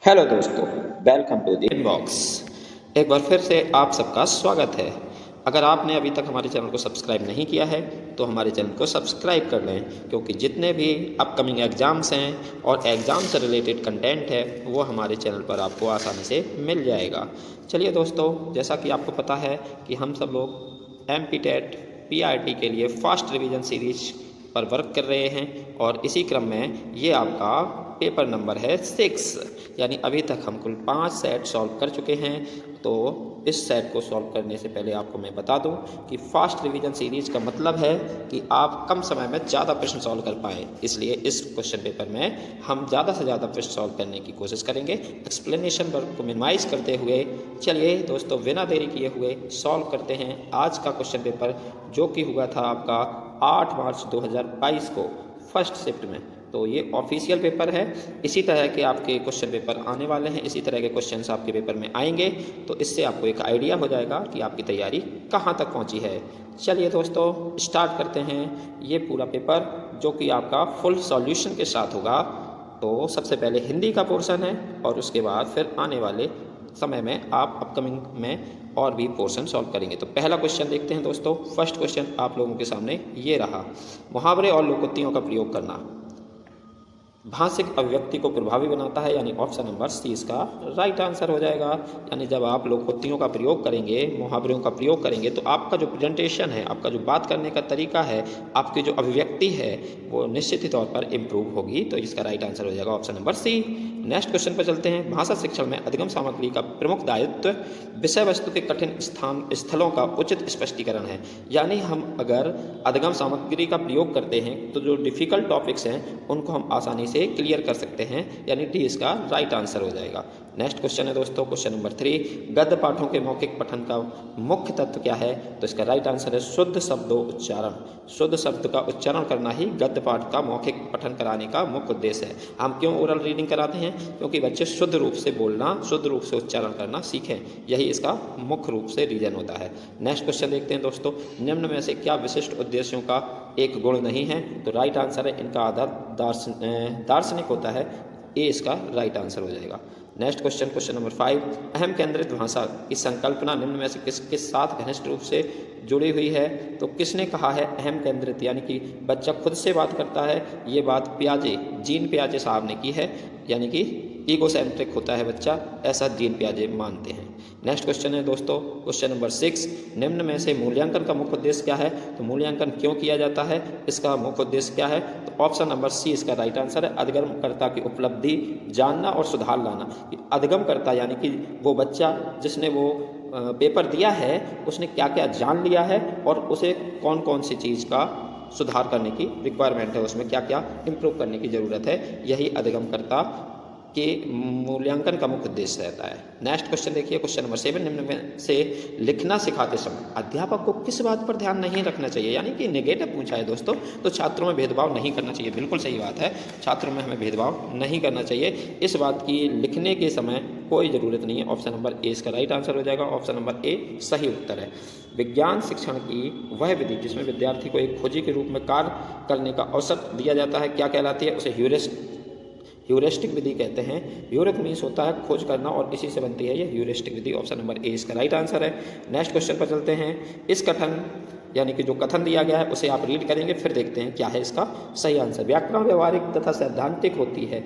Hello दोस्तों, welcome to the inbox. एक बार फिर से आप सबका स्वागत है। अगर आपने अभी तक हमारे चैनल को सब्सक्राइब नहीं किया है तो हमारे चैनल को सब्सक्राइब कर लें, क्योंकि जितने भी अपकमिंग एग्ज़ाम्स हैं और एग्ज़ाम से रिलेटेड कंटेंट है वो हमारे चैनल पर आपको आसानी से मिल जाएगा। चलिए दोस्तों, जैसा कि आपको पता है कि हम सब लोग MPTET PRT के लिए फास्ट रिवीजन सीरीज पर वर्क कर रहे हैं और इसी क्रम में ये आपका पेपर नंबर है 6। यानी अभी तक हम कुल 5 सेट सॉल्व कर चुके हैं। तो इस सेट को सॉल्व करने से पहले आपको मैं बता दूं कि फास्ट रिवीजन सीरीज का मतलब है कि आप कम समय में ज़्यादा प्रश्न सॉल्व कर पाएँ। इसलिए इस क्वेश्चन पेपर में हम ज़्यादा से ज़्यादा प्रश्न सॉल्व करने की कोशिश करेंगे, एक्सप्लेनेशन वर्क को मिनिमाइज करते हुए। चलिए दोस्तों, बिना देरी किए हुए सॉल्व करते हैं आज का क्वेश्चन पेपर, जो कि हुआ था आपका 8 मार्च 2022 को फर्स्ट शिफ्ट में। तो ये ऑफिशियल पेपर है। इसी तरह के आपके क्वेश्चन पेपर आने वाले हैं, इसी तरह के क्वेश्चंस आपके पेपर में आएंगे, तो इससे आपको एक आइडिया हो जाएगा कि आपकी तैयारी कहाँ तक पहुँची है। चलिए दोस्तों, स्टार्ट करते हैं ये पूरा पेपर, जो कि आपका फुल सॉल्यूशन के साथ होगा। तो सबसे पहले हिंदी का पोर्शन है और उसके बाद फिर आने वाले समय में आप अपकमिंग में और भी पोर्शन सॉल्व करेंगे। तो पहला क्वेश्चन देखते हैं दोस्तों। फर्स्ट क्वेश्चन आप लोगों के सामने ये रहा। मुहावरे और लोकोक्तियों का प्रयोग करना भाषिक अभिव्यक्ति को प्रभावी बनाता है, यानी ऑप्शन नंबर सी इसका राइट आंसर हो जाएगा। यानी जब आप लोकोक्तियों का प्रयोग करेंगे, मुहावरों का प्रयोग करेंगे, तो आपका जो प्रेजेंटेशन है, आपका जो बात करने का तरीका है, आपकी जो अभिव्यक्ति है, वो निश्चित ही तौर पर इम्प्रूव होगी। तो इसका राइट आंसर हो जाएगा option number C. Next question पर चलते हैं। भाषा शिक्षण में अधिगम सामग्री का प्रमुख दायित्व विषय वस्तु के कठिन स्थलों का उचित स्पष्टीकरण है। यानी हम अगर अधिगम सामग्री का प्रयोग करते हैं तो जो डिफिकल्ट टॉपिक्स हैं उनको हम आसानी से क्लियर कर सकते हैं, यानी डी इसका राइट आंसर हो जाएगा। नेक्स्ट क्वेश्चन है दोस्तों, क्वेश्चन नंबर 3। गद्य पाठों के मौखिक पठन का मुख्य तत्व क्या है? तो इसका राइट आंसर है शुद्ध शब्दों उच्चारण। शुद्ध शब्द का उच्चारण करना ही गद्य पाठ का मौखिक पठन कराने का मुख्य उद्देश्य है। हम क्यों ओरल रीडिंग कराते हैं? क्योंकि बच्चे शुद्ध रूप से बोलना, शुद्ध रूप से उच्चारण करना सीखें, यही इसका मुख्य रूप से रीजन होता है। नेक्स्ट क्वेश्चन देखते हैं दोस्तों। निम्न में से क्या विशिष्ट उद्देश्यों का एक गुण नहीं है? तो राइट आंसर है इनका आधार दार्शनिक होता है। ए इसका राइट आंसर हो जाएगा। Next question, question number 5। अहम केंद्रित भाषा की संकल्पना निम्न में से किसके साथ घनिष्ठ रूप से जुड़ी हुई है? तो किसने कहा है अहम केंद्रित, यानी कि बच्चा खुद से बात करता है? ये बात पियाजे, जीन पियाजे साहब ने की है, यानी कि ईगोसेंट्रिक होता है बच्चा, ऐसा जीन पियाजे मानते हैं। नेक्स्ट क्वेश्चन है दोस्तों, क्वेश्चन नंबर 6। निम्न में से मूल्यांकन का मुख्य उद्देश्य क्या है? तो मूल्यांकन क्यों किया जाता है, इसका मुख्य उद्देश्य क्या है? तो ऑप्शन नंबर सी इसका राइट आंसर है। अधिगमकर्ता की उपलब्धि जानना और सुधार लाना। अधिगमकर्ता यानी कि वो बच्चा जिसने वो पेपर दिया है, उसने क्या क्या जान लिया है और उसे कौन कौन सी चीज़ का सुधार करने की रिक्वायरमेंट है, उसमें क्या क्या इम्प्रूव करने की ज़रूरत है, यही अधिगमकर्ता के मूल्यांकन का मुख्य उद्देश्य रहता है। नेक्स्ट क्वेश्चन देखिए, क्वेश्चन नंबर 7। निम्न में से लिखना सिखाते समय अध्यापक को किस बात पर ध्यान नहीं रखना चाहिए? यानी कि नेगेटिव पूछा है दोस्तों, तो छात्रों में भेदभाव नहीं करना चाहिए। बिल्कुल सही बात है, छात्रों में हमें भेदभाव नहीं करना चाहिए। इस बात की लिखने के समय कोई ज़रूरत नहीं है। ऑप्शन नंबर ए इसका राइट आंसर हो जाएगा। ऑप्शन नंबर ए सही उत्तर है। विज्ञान शिक्षण की वह विधि जिसमें विद्यार्थी को एक खोजी के रूप में कार्य करने का अवसर दिया जाता है, क्या कहलाती है? उसे ह्यूरिस्टिक विधि कहते हैं। ह्यूरिक मीन्स होता है खोज करना, और इसी से बनती है ये ह्यूरिस्टिक विधि। ऑप्शन नंबर ए इसका राइट आंसर है। नेक्स्ट क्वेश्चन पर चलते हैं। इस कथन यानी कि जो कथन दिया गया है उसे आप रीड करेंगे, फिर देखते हैं क्या है इसका सही आंसर। व्याकरण व्यवहारिक तथा सैद्धांतिक होती है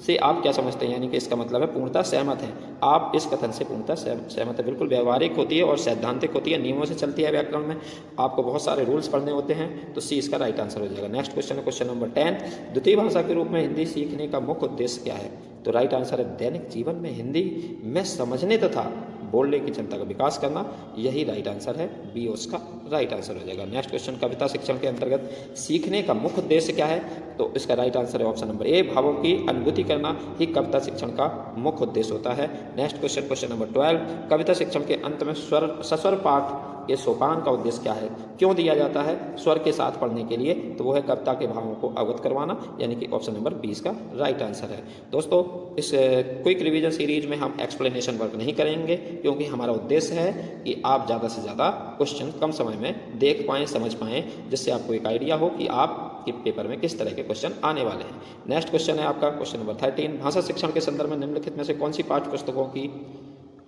से आप क्या समझते हैं? यानी कि इसका मतलब है पूर्णतः सहमत है। आप इस कथन से पूर्णतः सहमत है। बिल्कुल, व्यवहारिक होती है और सैद्धांतिक होती है, नियमों से चलती है। व्याकरण में आपको बहुत सारे रूल्स पढ़ने होते हैं, तो सी इसका राइट आंसर हो जाएगा। नेक्स्ट क्वेश्चन है क्वेश्चन नंबर 10। द्वितीय भाषा के रूप में हिंदी सीखने का मुख्य उद्देश्य क्या है? तो राइट आंसर है दैनिक जीवन में हिंदी में समझने तथा बोलने की क्षमता का विकास करना, यही राइट आंसर है। बी उसका राइट आंसर हो जाएगा। नेक्स्ट क्वेश्चन, कविता शिक्षण के अंतर्गत सीखने का मुख्य उद्देश्य क्या है? तो इसका राइट आंसर है ऑप्शन नंबर ए, भावों की अनुभूति करना ही कविता शिक्षण का मुख्य उद्देश्य होता है। Next question, question number 12। कविता शिक्षण के अंत में सस्वर पाठ के सोपान का उद्देश्य क्या है? क्यों दिया जाता है स्वर के साथ पढ़ने के लिए? तो वो है कविता के भावों को अवगत करवाना, यानी कि ऑप्शन नंबर बी इसका राइट आंसर है। दोस्तों, इस क्विक रिवीजन सीरीज में हम एक्सप्लेनेशन वर्क नहीं करेंगे, क्योंकि हमारा उद्देश्य है कि आप ज़्यादा से ज़्यादा क्वेश्चन कम समय में देख पाएँ, समझ पाएँ, जिससे आपको एक आइडिया हो कि आपके पेपर में किस तरह के क्वेश्चन आने वाले हैं। नेक्स्ट क्वेश्चन है आपका क्वेश्चन नंबर 13, भाषा शिक्षण के संदर्भ में निम्नलिखित में से कौन सी पाठ्य पुस्तकों की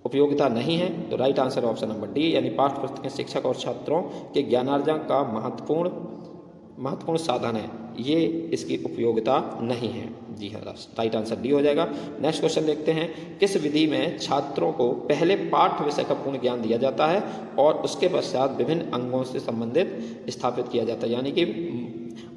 उपयोगिता नहीं है? तो right answer option number D, यानी पाठ्य पुस्तकें शिक्षक और छात्रों के ज्ञानार्जन का महत्वपूर्ण साधन है, ये इसकी उपयोगिता नहीं है। जी हाँ, राइट आंसर डी हो जाएगा। नेक्स्ट क्वेश्चन देखते हैं, किस विधि में छात्रों को पहले पाठ्य विषय का पूर्ण ज्ञान दिया जाता है और उसके पश्चात विभिन्न अंगों से संबंधित स्थापित किया जाता है, यानी कि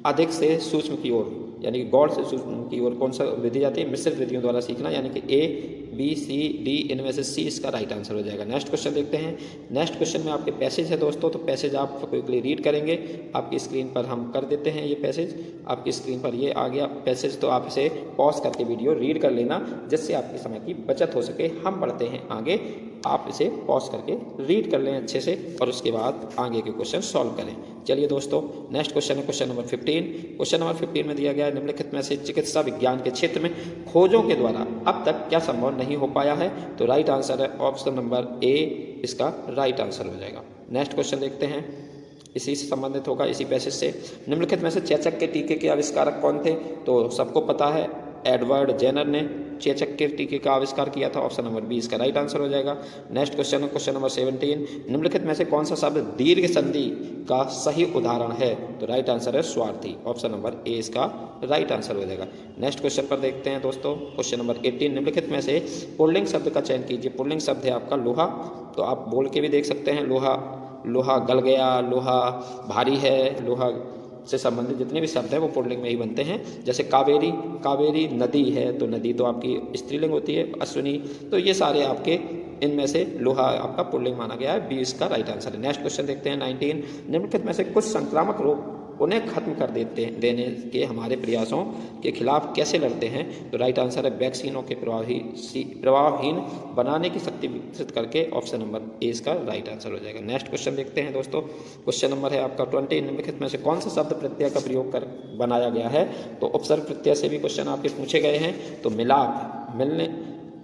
अधिक से सूक्ष्म की ओर, यानी कि गौर से सूक्ष्म की ओर कौन सा विधि जाती है? मिश्रित विधियों द्वारा सीखना, यानी कि ए, बी, सी, डी, इनमें से सी इसका राइट आंसर हो जाएगा। नेक्स्ट क्वेश्चन देखते हैं। नेक्स्ट क्वेश्चन में आपके पैसेज है दोस्तों, तो पैसेज आप क्विकली रीड करेंगे। आपकी स्क्रीन पर हम कर देते हैं ये पैसेज, आपकी स्क्रीन पर ये आ गया पैसेज, तो आप इसे पॉज करके वीडियो रीड कर लेना, जिससे आपके समय की बचत हो सके। हम बढ़ते हैं आगे, आप इसे पॉज करके रीड कर लें अच्छे से और उसके बाद आगे के क्वेश्चन सॉल्व करें। चलिए दोस्तों, नेक्स्ट क्वेश्चन है क्वेश्चन नंबर 15। क्वेश्चन नंबर 15 में दिया गया है, निम्नलिखित में से चिकित्सा विज्ञान के क्षेत्र में खोजों के द्वारा अब तक क्या संभव नहीं हो पाया है? तो राइट आंसर है ऑप्शन नंबर ए, इसका राइट आंसर हो जाएगा। नेक्स्ट क्वेश्चन देखते हैं, इसी से संबंधित होगा, इसी पैसेज से। निम्नलिखित में से चेचक के टीके के आविष्कारक कौन थे? तो सबको पता है, एडवर्ड जेनर ने चेचक के टीके का आविष्कार किया था। ऑप्शन नंबर बी इसका राइट आंसर हो जाएगा। नेक्स्ट क्वेश्चन है क्वेश्चन नंबर 17, निम्नलिखित में से कौन सा शब्द दीर्घ संधि का सही उदाहरण है? तो राइट आंसर है स्वार्थी, ऑप्शन नंबर ए इसका राइट आंसर हो जाएगा। नेक्स्ट क्वेश्चन पर देखते हैं दोस्तों, क्वेश्चन नंबर 18, निम्नलिखित में से पुल्लिंग शब्द का चयन कीजिए। पुल्लिंग शब्द है आपका लोहा, तो आप बोल के भी देख सकते हैं, लोहा गल गया, लोहा भारी है, लोहा से संबंधित जितने भी शब्द हैं वो पुल्लिंग में ही बनते हैं। जैसे कावेरी नदी है, तो नदी तो आपकी स्त्रीलिंग होती है, अश्विनी, तो ये सारे आपके इनमें से लोहा आपका पुल्लिंग माना गया है, बी इसका राइट आंसर है। नेक्स्ट क्वेश्चन देखते हैं 19, निम्नलिखित में से कुछ संक्रामक रोग उन्हें खत्म कर देने के हमारे प्रयासों के खिलाफ कैसे लड़ते हैं? तो राइट आंसर है वैक्सीनों के प्रभावहीन बनाने की शक्ति विकसित करके, ऑप्शन नंबर ए इसका राइट आंसर हो जाएगा। नेक्स्ट क्वेश्चन देखते हैं दोस्तों, क्वेश्चन नंबर है आपका 20, निम्नलिखित में से कौन सा शब्द प्रत्यय का प्रयोग कर बनाया गया है? तो उपसर्ग प्रत्यय से भी क्वेश्चन आपके पूछे गए हैं। तो मिलाप, मिलने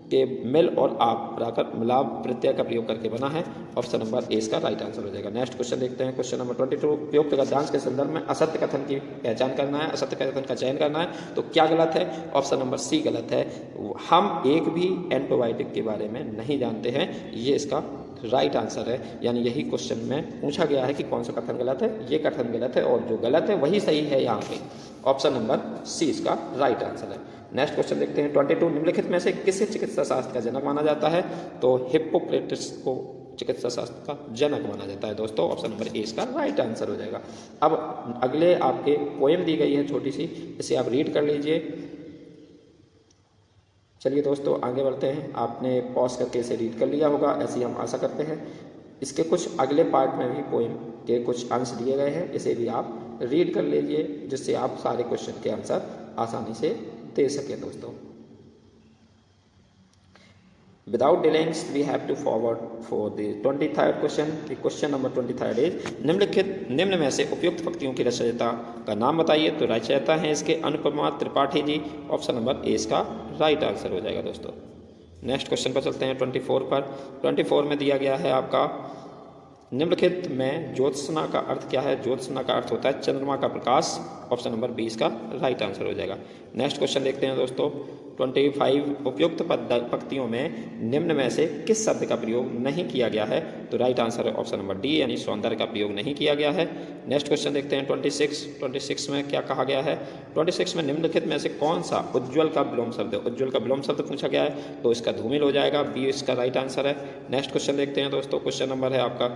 के मिल और आप बराबर मिलाप प्रत्यय का प्रयोग करके बना है, ऑप्शन नंबर ए इसका राइट आंसर हो जाएगा। नेक्स्ट क्वेश्चन देखते हैं क्वेश्चन नंबर 22, उपयुक्त गद्यांश के संदर्भ में असत्य कथन की पहचान करना है, असत्य कथन का चयन करना है। तो क्या गलत है? ऑप्शन नंबर सी गलत है, हम एक भी एंटीबायोटिक के बारे में नहीं जानते हैं, ये इसका राइट आंसर है। यानी यही क्वेश्चन में पूछा गया है कि कौन सा कथन गलत है, ये कथन गलत है और जो गलत है वही सही है यहाँ पे, ऑप्शन नंबर सी इसका राइट आंसर है। नेक्स्ट क्वेश्चन देखते हैं 22, निम्नलिखित में से किसे चिकित्सा शास्त्र का जनक माना जाता है? तो हिप्पोक्रेटिस को चिकित्सा शास्त्र का जनक माना जाता है दोस्तों, ऑप्शन नंबर ए इसका राइट आंसर हो जाएगा। अब अगले आपके पोएम दी गई है छोटी सी, इसे आप रीड कर लीजिए। चलिए दोस्तों आगे बढ़ते हैं, आपने पॉज करके इसे रीड कर लिया होगा, ऐसी हम आशा करते हैं। इसके कुछ अगले पार्ट में भी पोएम के कुछ अंश दिए गए हैं, इसे भी आप रीड कर लीजिए, जिससे आप सारे क्वेश्चन के आंसर आसानी से दे सकें दोस्तों। Without delaying, we have to forward for the 23rd question. The question number 23 is, निम्न में से उपयुक्त पंक्तियों की रचयिता का नाम बताइए। तो रचयिता हैं इसके अनुपमा त्रिपाठी जी, ऑप्शन नंबर ए इसका राइट आंसर हो जाएगा दोस्तों। नेक्स्ट क्वेश्चन पर चलते हैं 24 पर। 24 में दिया गया है आपका, निम्नलिखित में ज्योत्सना का अर्थ क्या है? ज्योत्सना का अर्थ होता है चंद्रमा का प्रकाश, ऑप्शन नंबर 20 का राइट आंसर हो जाएगा। नेक्स्ट क्वेश्चन देखते हैं दोस्तों 25, उपयुक्त पंक्तियों में निम्न में से किस शब्द का प्रयोग नहीं किया गया है? तो राइट आंसर है ऑप्शन नंबर डी, यानी सौंदर्य का प्रयोग नहीं किया गया है। नेक्स्ट क्वेश्चन देखते हैं 26 में क्या कहा गया है? 26 में निम्नलिखित में से कौन सा उज्ज्वल का विलोम शब्द है? उज्ज्वल का विलोम शब्द पूछा गया है, तो इसका धूमिल हो जाएगा, बी इसका राइट आंसर है। नेक्स्ट क्वेश्चन देखते हैं दोस्तों, क्वेश्चन नंबर है आपका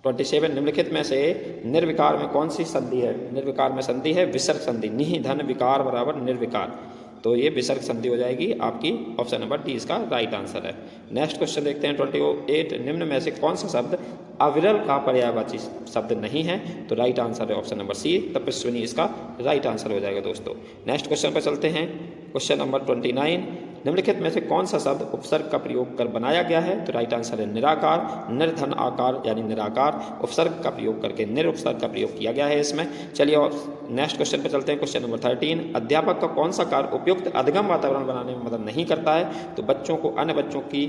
27, निम्नलिखित में से निर्विकार में कौन सी संधि है? निर्विकार में संधि है विसर्ग संधि, निहि धन विकार बराबर निर्विकार, तो ये विसर्ग संधि हो जाएगी आपकी, ऑप्शन नंबर डी इसका राइट आंसर है। नेक्स्ट क्वेश्चन देखते हैं 28, निम्न में से कौन सा शब्द अविरल का पर्यायवाची शब्द नहीं है? तो राइट आंसर है ऑप्शन नंबर सी, तपस्विनी इसका राइट आंसर हो जाएगा दोस्तों। नेक्स्ट क्वेश्चन पर चलते हैं, क्वेश्चन नंबर 29, निम्नलिखित में से कौन सा शब्द उपसर्ग का प्रयोग कर बनाया गया है? तो राइट आंसर है निराकार, निर्धन आकार यानी निराकार, उपसर्ग का प्रयोग करके निरुपसर्ग का प्रयोग किया गया है इसमें। चलिए और नेक्स्ट क्वेश्चन पर चलते हैं, क्वेश्चन नंबर 13, अध्यापक का कौन सा कार्य उपयुक्त अधिगम वातावरण बनाने में मदद नहीं करता है? तो बच्चों को अन्य बच्चों की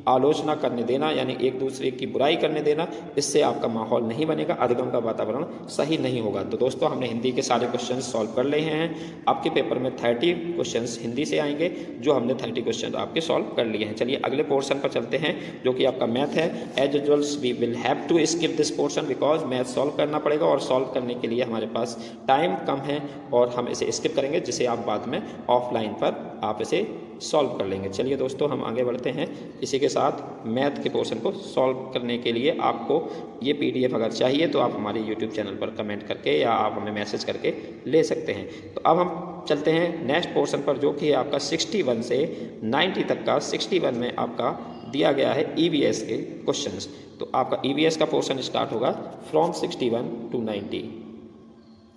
आलोचना करने देना यानी एक दूसरे की बुराई करने देना, इससे आपका माहौल नहीं बनेगा, अधिगम का वातावरण सही नहीं होगा। तो दोस्तों हमने हिंदी के सारे क्वेश्चन सॉल्व कर लिए हैं। आपके पेपर में 30 क्वेश्चन हिंदी से आएंगे, जो हमने 30 क्वेश्चन आपके सॉल्व कर लिए हैं। चलिए अगले पोर्शन पर चलते हैं जो कि आपका मैथ है। As usual we will have to skip this portion because math solve करना पड़ेगा और सॉल्व करने के लिए हमारे पास टाइम कम है और हम इसे स्किप करेंगे, जिसे आप बाद में ऑफलाइन पर आप इसे सॉल्व कर लेंगे। चलिए दोस्तों हम आगे बढ़ते हैं। इसी के साथ मैथ के पोर्शन को सॉल्व करने के लिए आपको ये PDF अगर चाहिए तो आप हमारे YouTube चैनल पर कमेंट करके या आप हमें मैसेज करके ले सकते हैं। तो अब हम चलते हैं नेक्स्ट पोर्शन पर, जो कि है आपका 61 से 90 तक का। 61 में आपका दिया गया है EVS के क्वेश्चंस। तो आपका EVS का पोर्शन स्टार्ट होगा फ्रॉम 61 टू 90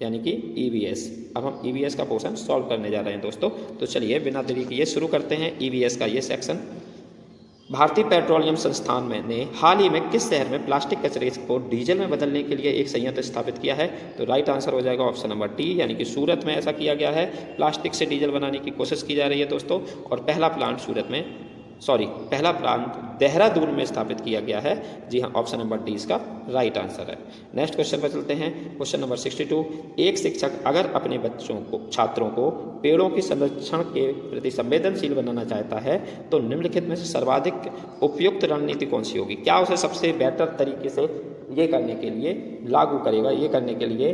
यानी कि EVS। अब हम EVS का पोर्शन सॉल्व करने जा रहे हैं दोस्तों। तो चलिए बिना देरी किए शुरू करते हैं EVS का ये सेक्शन। भारतीय पेट्रोलियम संस्थान ने हाल ही में किस शहर में प्लास्टिक कचरे को डीजल में बदलने के लिए एक संयंत्र स्थापित किया है? तो राइट आंसर हो जाएगा ऑप्शन नंबर D यानी कि सूरत में ऐसा किया गया है। प्लास्टिक से डीजल बनाने की कोशिश की जा रही है दोस्तों, और पहला प्लांट देहरादून में स्थापित किया गया है। जी हाँ, ऑप्शन नंबर D इसका राइट आंसर है। नेक्स्ट क्वेश्चन पर चलते हैं। Question number 62। एक शिक्षक अगर अपने छात्रों को पेड़ों के संरक्षण के प्रति संवेदनशील बनाना चाहता है तो निम्नलिखित में से सर्वाधिक उपयुक्त रणनीति कौन सी होगी? क्या उसे सबसे बेहतर तरीके से ये करने के लिए लागू करेगा, ये करने के लिए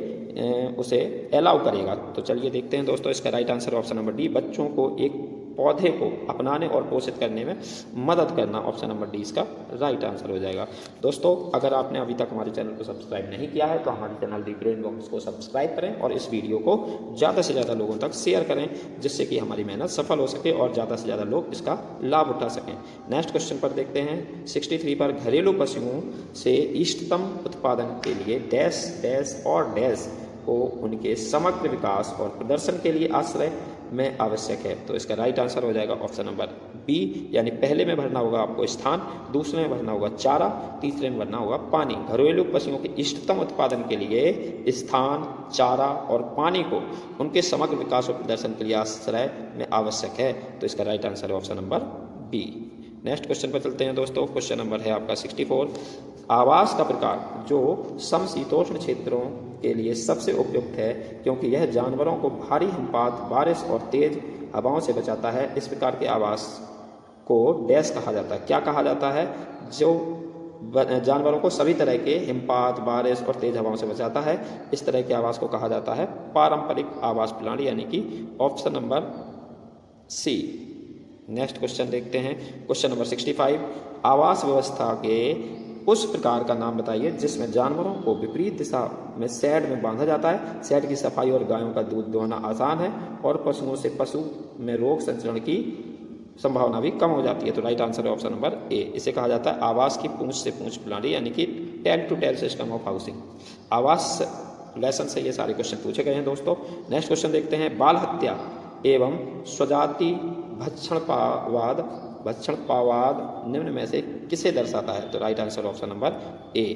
उसे अलाउ करेगा? तो चलिए देखते हैं दोस्तों। इसका right answer option number D, बच्चों को एक पौधे को अपनाने और पोषित करने में मदद करना। ऑप्शन नंबर D इसका राइट आंसर हो जाएगा। दोस्तों अगर आपने अभी तक हमारे चैनल को सब्सक्राइब नहीं किया है तो हमारे चैनल दी ब्रेन बॉक्स को सब्सक्राइब करें और इस वीडियो को ज़्यादा से ज़्यादा लोगों तक शेयर करें, जिससे कि हमारी मेहनत सफल हो सके और ज़्यादा से ज़्यादा लोग इसका लाभ उठा सकें। नेक्स्ट क्वेश्चन पर देखते हैं। 63 पर घरेलू पशुओं से इष्टतम उत्पादन के लिए डैश डैश और डैश को उनके समग्र विकास और प्रदर्शन के लिए आश्रय में आवश्यक है। तो इसका राइट आंसर हो जाएगा ऑप्शन नंबर B यानी पहले में भरना होगा आपको स्थान, दूसरे में भरना होगा चारा, तीसरे में भरना होगा पानी। घरेलू पशुओं के इष्टतम उत्पादन के लिए स्थान, चारा और पानी को उनके समग्र विकास और प्रदर्शन के लिए आश्रय में आवश्यक है। तो इसका राइट आंसर है option number B। Next question पर चलते हैं दोस्तों। क्वेश्चन नंबर है आपका 64। आवास का प्रकार जो समशीतोष्ण क्षेत्रों के लिए सबसे उपयुक्त है क्योंकि यह जानवरों को भारी हिमपात, बारिश और तेज हवाओं से बचाता है, इस प्रकार के आवास को डैश कहा जाता है? क्या कहा जाता है जो जानवरों को सभी तरह के हिमपात, बारिश और तेज हवाओं से बचाता है? इस तरह के आवास को कहा जाता है पारंपरिक आवास प्रणाली यानी कि option number C। Next question देखते हैं। Question number 65। आवास व्यवस्था के उस प्रकार का नाम बताइए जिसमें जानवरों को विपरीत दिशा में शेड में बांधा जाता है, शेड की सफाई और गायों का दूध दोहना आसान है और पशुओं से पशु में रोग संचरण की संभावना भी कम हो जाती है। तो राइट आंसर है ऑप्शन नंबर A। इसे कहा जाता है आवास की पूंछ से पूंछ प्रणाली यानी कि tail to tail system of housing. आवास लेसन से ये सारे क्वेश्चन पूछे गए हैं दोस्तों। नेक्स्ट क्वेश्चन देखते हैं। बाल हत्या एवं स्वजाति भक्षणपावाद निम्न में से किसे दर्शाता है? तो right answer option number A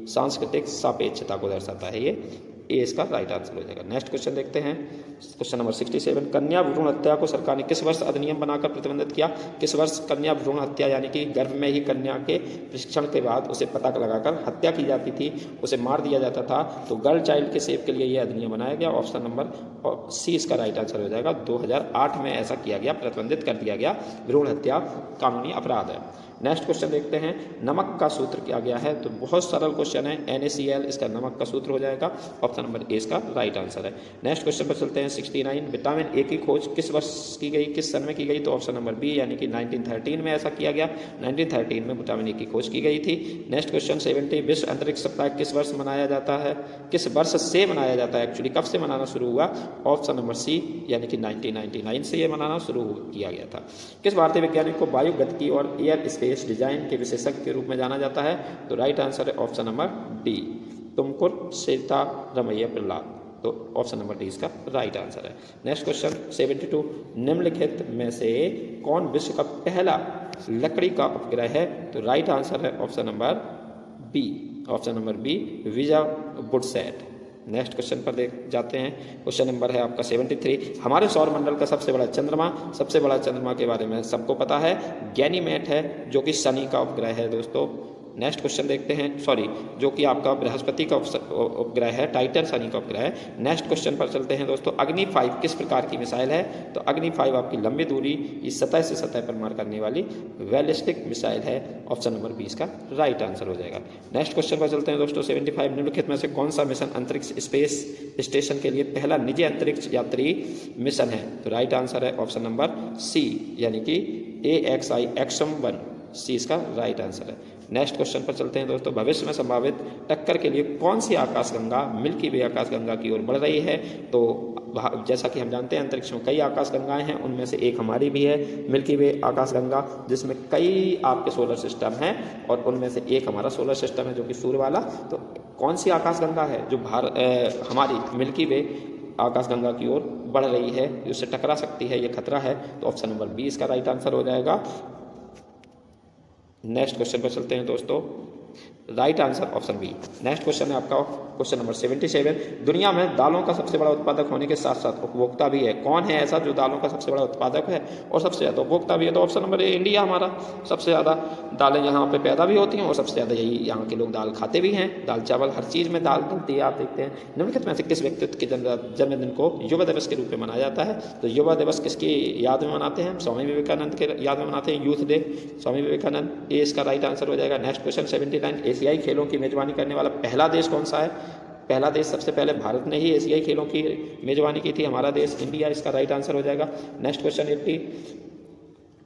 सांस्कृतिक सापेक्षता को दर्शाता है। ये ए इसका राइट आंसर हो जाएगा। नेक्स्ट क्वेश्चन देखते हैं। Question number 67। कन्या भ्रूण हत्या को सरकार ने किस वर्ष अधिनियम बनाकर प्रतिबंधित किया? किस वर्ष कन्या भ्रूण हत्या यानी कि गर्भ में ही कन्या के प्रशिक्षण के बाद उसे पता लगाकर हत्या की जाती थी, उसे मार दिया जाता था। तो गर्ल चाइल्ड के सेफ के लिए यह अधिनियम बनाया गया। ऑप्शन नंबर C इसका राइट आंसर हो जाएगा। 2008 में ऐसा किया गया, प्रतिबंधित कर दिया गया। भ्रूण हत्या कानूनी अपराध है। नेक्स्ट क्वेश्चन देखते हैं। नमक का सूत्र क्या गया है? तो बहुत सरल क्वेश्चन है, NaCl इसका नमक का सूत्र हो जाएगा। ऑप्शन नंबर A इसका राइट आंसर है। नेक्स्ट क्वेश्चन पर चलते हैं। 69। विटामिन A की खोज किस वर्ष की गई, किस सन में की गई? तो ऑप्शन नंबर B यानी कि 1913 में ऐसा किया गया। 1913 में विटामिन A की खोज की गई थी। Next question 70। विश्व अंतरिक्ष सप्ताह किस वर्ष मनाया जाता है, किस वर्ष से मनाया जाता है? एक्चुअली कब से मनाना शुरू हुआ? ऑप्शन नंबर C यानी कि 1999 से ये मनाना शुरू किया गया था। किस भारतीय वैज्ञानिक को वायु गतिकी और एयर स्पेस डिजाइन के विशेषज्ञ के रूप में जाना जाता है? तो राइट आंसर है option number D Tumkur Sitaramayya Prahlad. तो ऑप्शन नंबर D इसका राइट आंसर है। Next question 72। निम्नलिखित में से कौन विश्व का पहला लकड़ी का उपग्रह है? तो राइट आंसर है option number B। Option number B विजावुडसैट। नेक्स्ट क्वेश्चन पर देख जाते हैं। क्वेश्चन नंबर है आपका 73। हमारे सौर मंडल का सबसे बड़ा चंद्रमा के बारे में सबको पता है, गैनीमेड है, जो कि शनि का उपग्रह है दोस्तों। नेक्स्ट क्वेश्चन देखते हैं, जो कि आपका बृहस्पति का उपग्रह है, टाइटन शनि का उपग्रह है। नेक्स्ट क्वेश्चन पर चलते हैं दोस्तों। अग्नि 5 किस प्रकार की मिसाइल है? तो अग्नि 5 आपकी लंबी दूरी की सतह से सतह पर मार करने वाली बैलिस्टिक मिसाइल है। ऑप्शन नंबर 20 का राइट आंसर हो जाएगा। नेक्स्ट क्वेश्चन पर चलते हैं दोस्तों। 75 निम्नलिखित में से कौन सा मिशन अंतरिक्ष स्पेस स्टेशन के लिए पहला निजी अंतरिक्ष यात्री मिशन है? तो राइट आंसर है ऑप्शन नंबर सी, यानी कि AXI एक्सम 1, सी इसका राइट आंसर है। नेक्स्ट क्वेश्चन पर चलते हैं दोस्तों। भविष्य में संभावित टक्कर के लिए कौन सी आकाशगंगा मिल्की वे आकाशगंगा की ओर बढ़ रही है? तो जैसा कि हम जानते हैं अंतरिक्ष में कई आकाशगंगाएं हैं, उनमें से एक हमारी भी है मिल्की वे आकाशगंगा, जिसमें कई आपके सोलर सिस्टम हैं और उनमें से एक हमारा सोलर सिस्टम है जो कि सूर्य वाला। तो कौन सी आकाशगंगा है जो हमारी मिल्की वे आकाशगंगा की ओर बढ़ रही है, उससे टकरा सकती है, ये खतरा है? तो ऑप्शन नंबर 20 का राइट आंसर हो जाएगा। नेक्स्ट क्वेश्चन पर चलते हैं दोस्तों। Right answer option B. Next question है आपका क्वेश्चन नंबर 77। दुनिया में दालों का सबसे बड़ा उत्पादक होने के साथ साथ उपभोक्ता भी है। कौन है ऐसा जो दालों का सबसे बड़ा उत्पादक है और सबसे ज़्यादा उपभोक्ता भी है? तो ऑप्शन नंबर ए, इंडिया हमारा। सबसे ज़्यादा दालें यहाँ पे पैदा भी होती हैं और सबसे ज़्यादा यही यहाँ के लोग दाल खाते भी हैं। दाल चावल हर चीज़ में दाल डलती है, आप देखते हैं। निम्नलिखित में से किस व्यक्तित्व के जन्मदिन को युवा दिवस के रूप में मनाया जाता है? तो युवा दिवस किसकी याद में मनाते हैं? स्वामी विवेकानंद के याद में मनाते हैं, यूथ डे, स्वामी विवेकानंद। ए इसका राइट आंसर हो जाएगा। Next question 79। एशियाई खेलों की मेजबानी करने वाला पहला देश कौन सा है? पहला देश सबसे पहले भारत ने ही एशियाई खेलों की मेजबानी की थी, हमारा देश इंडिया, इसका राइट आंसर हो जाएगा। Next question 80।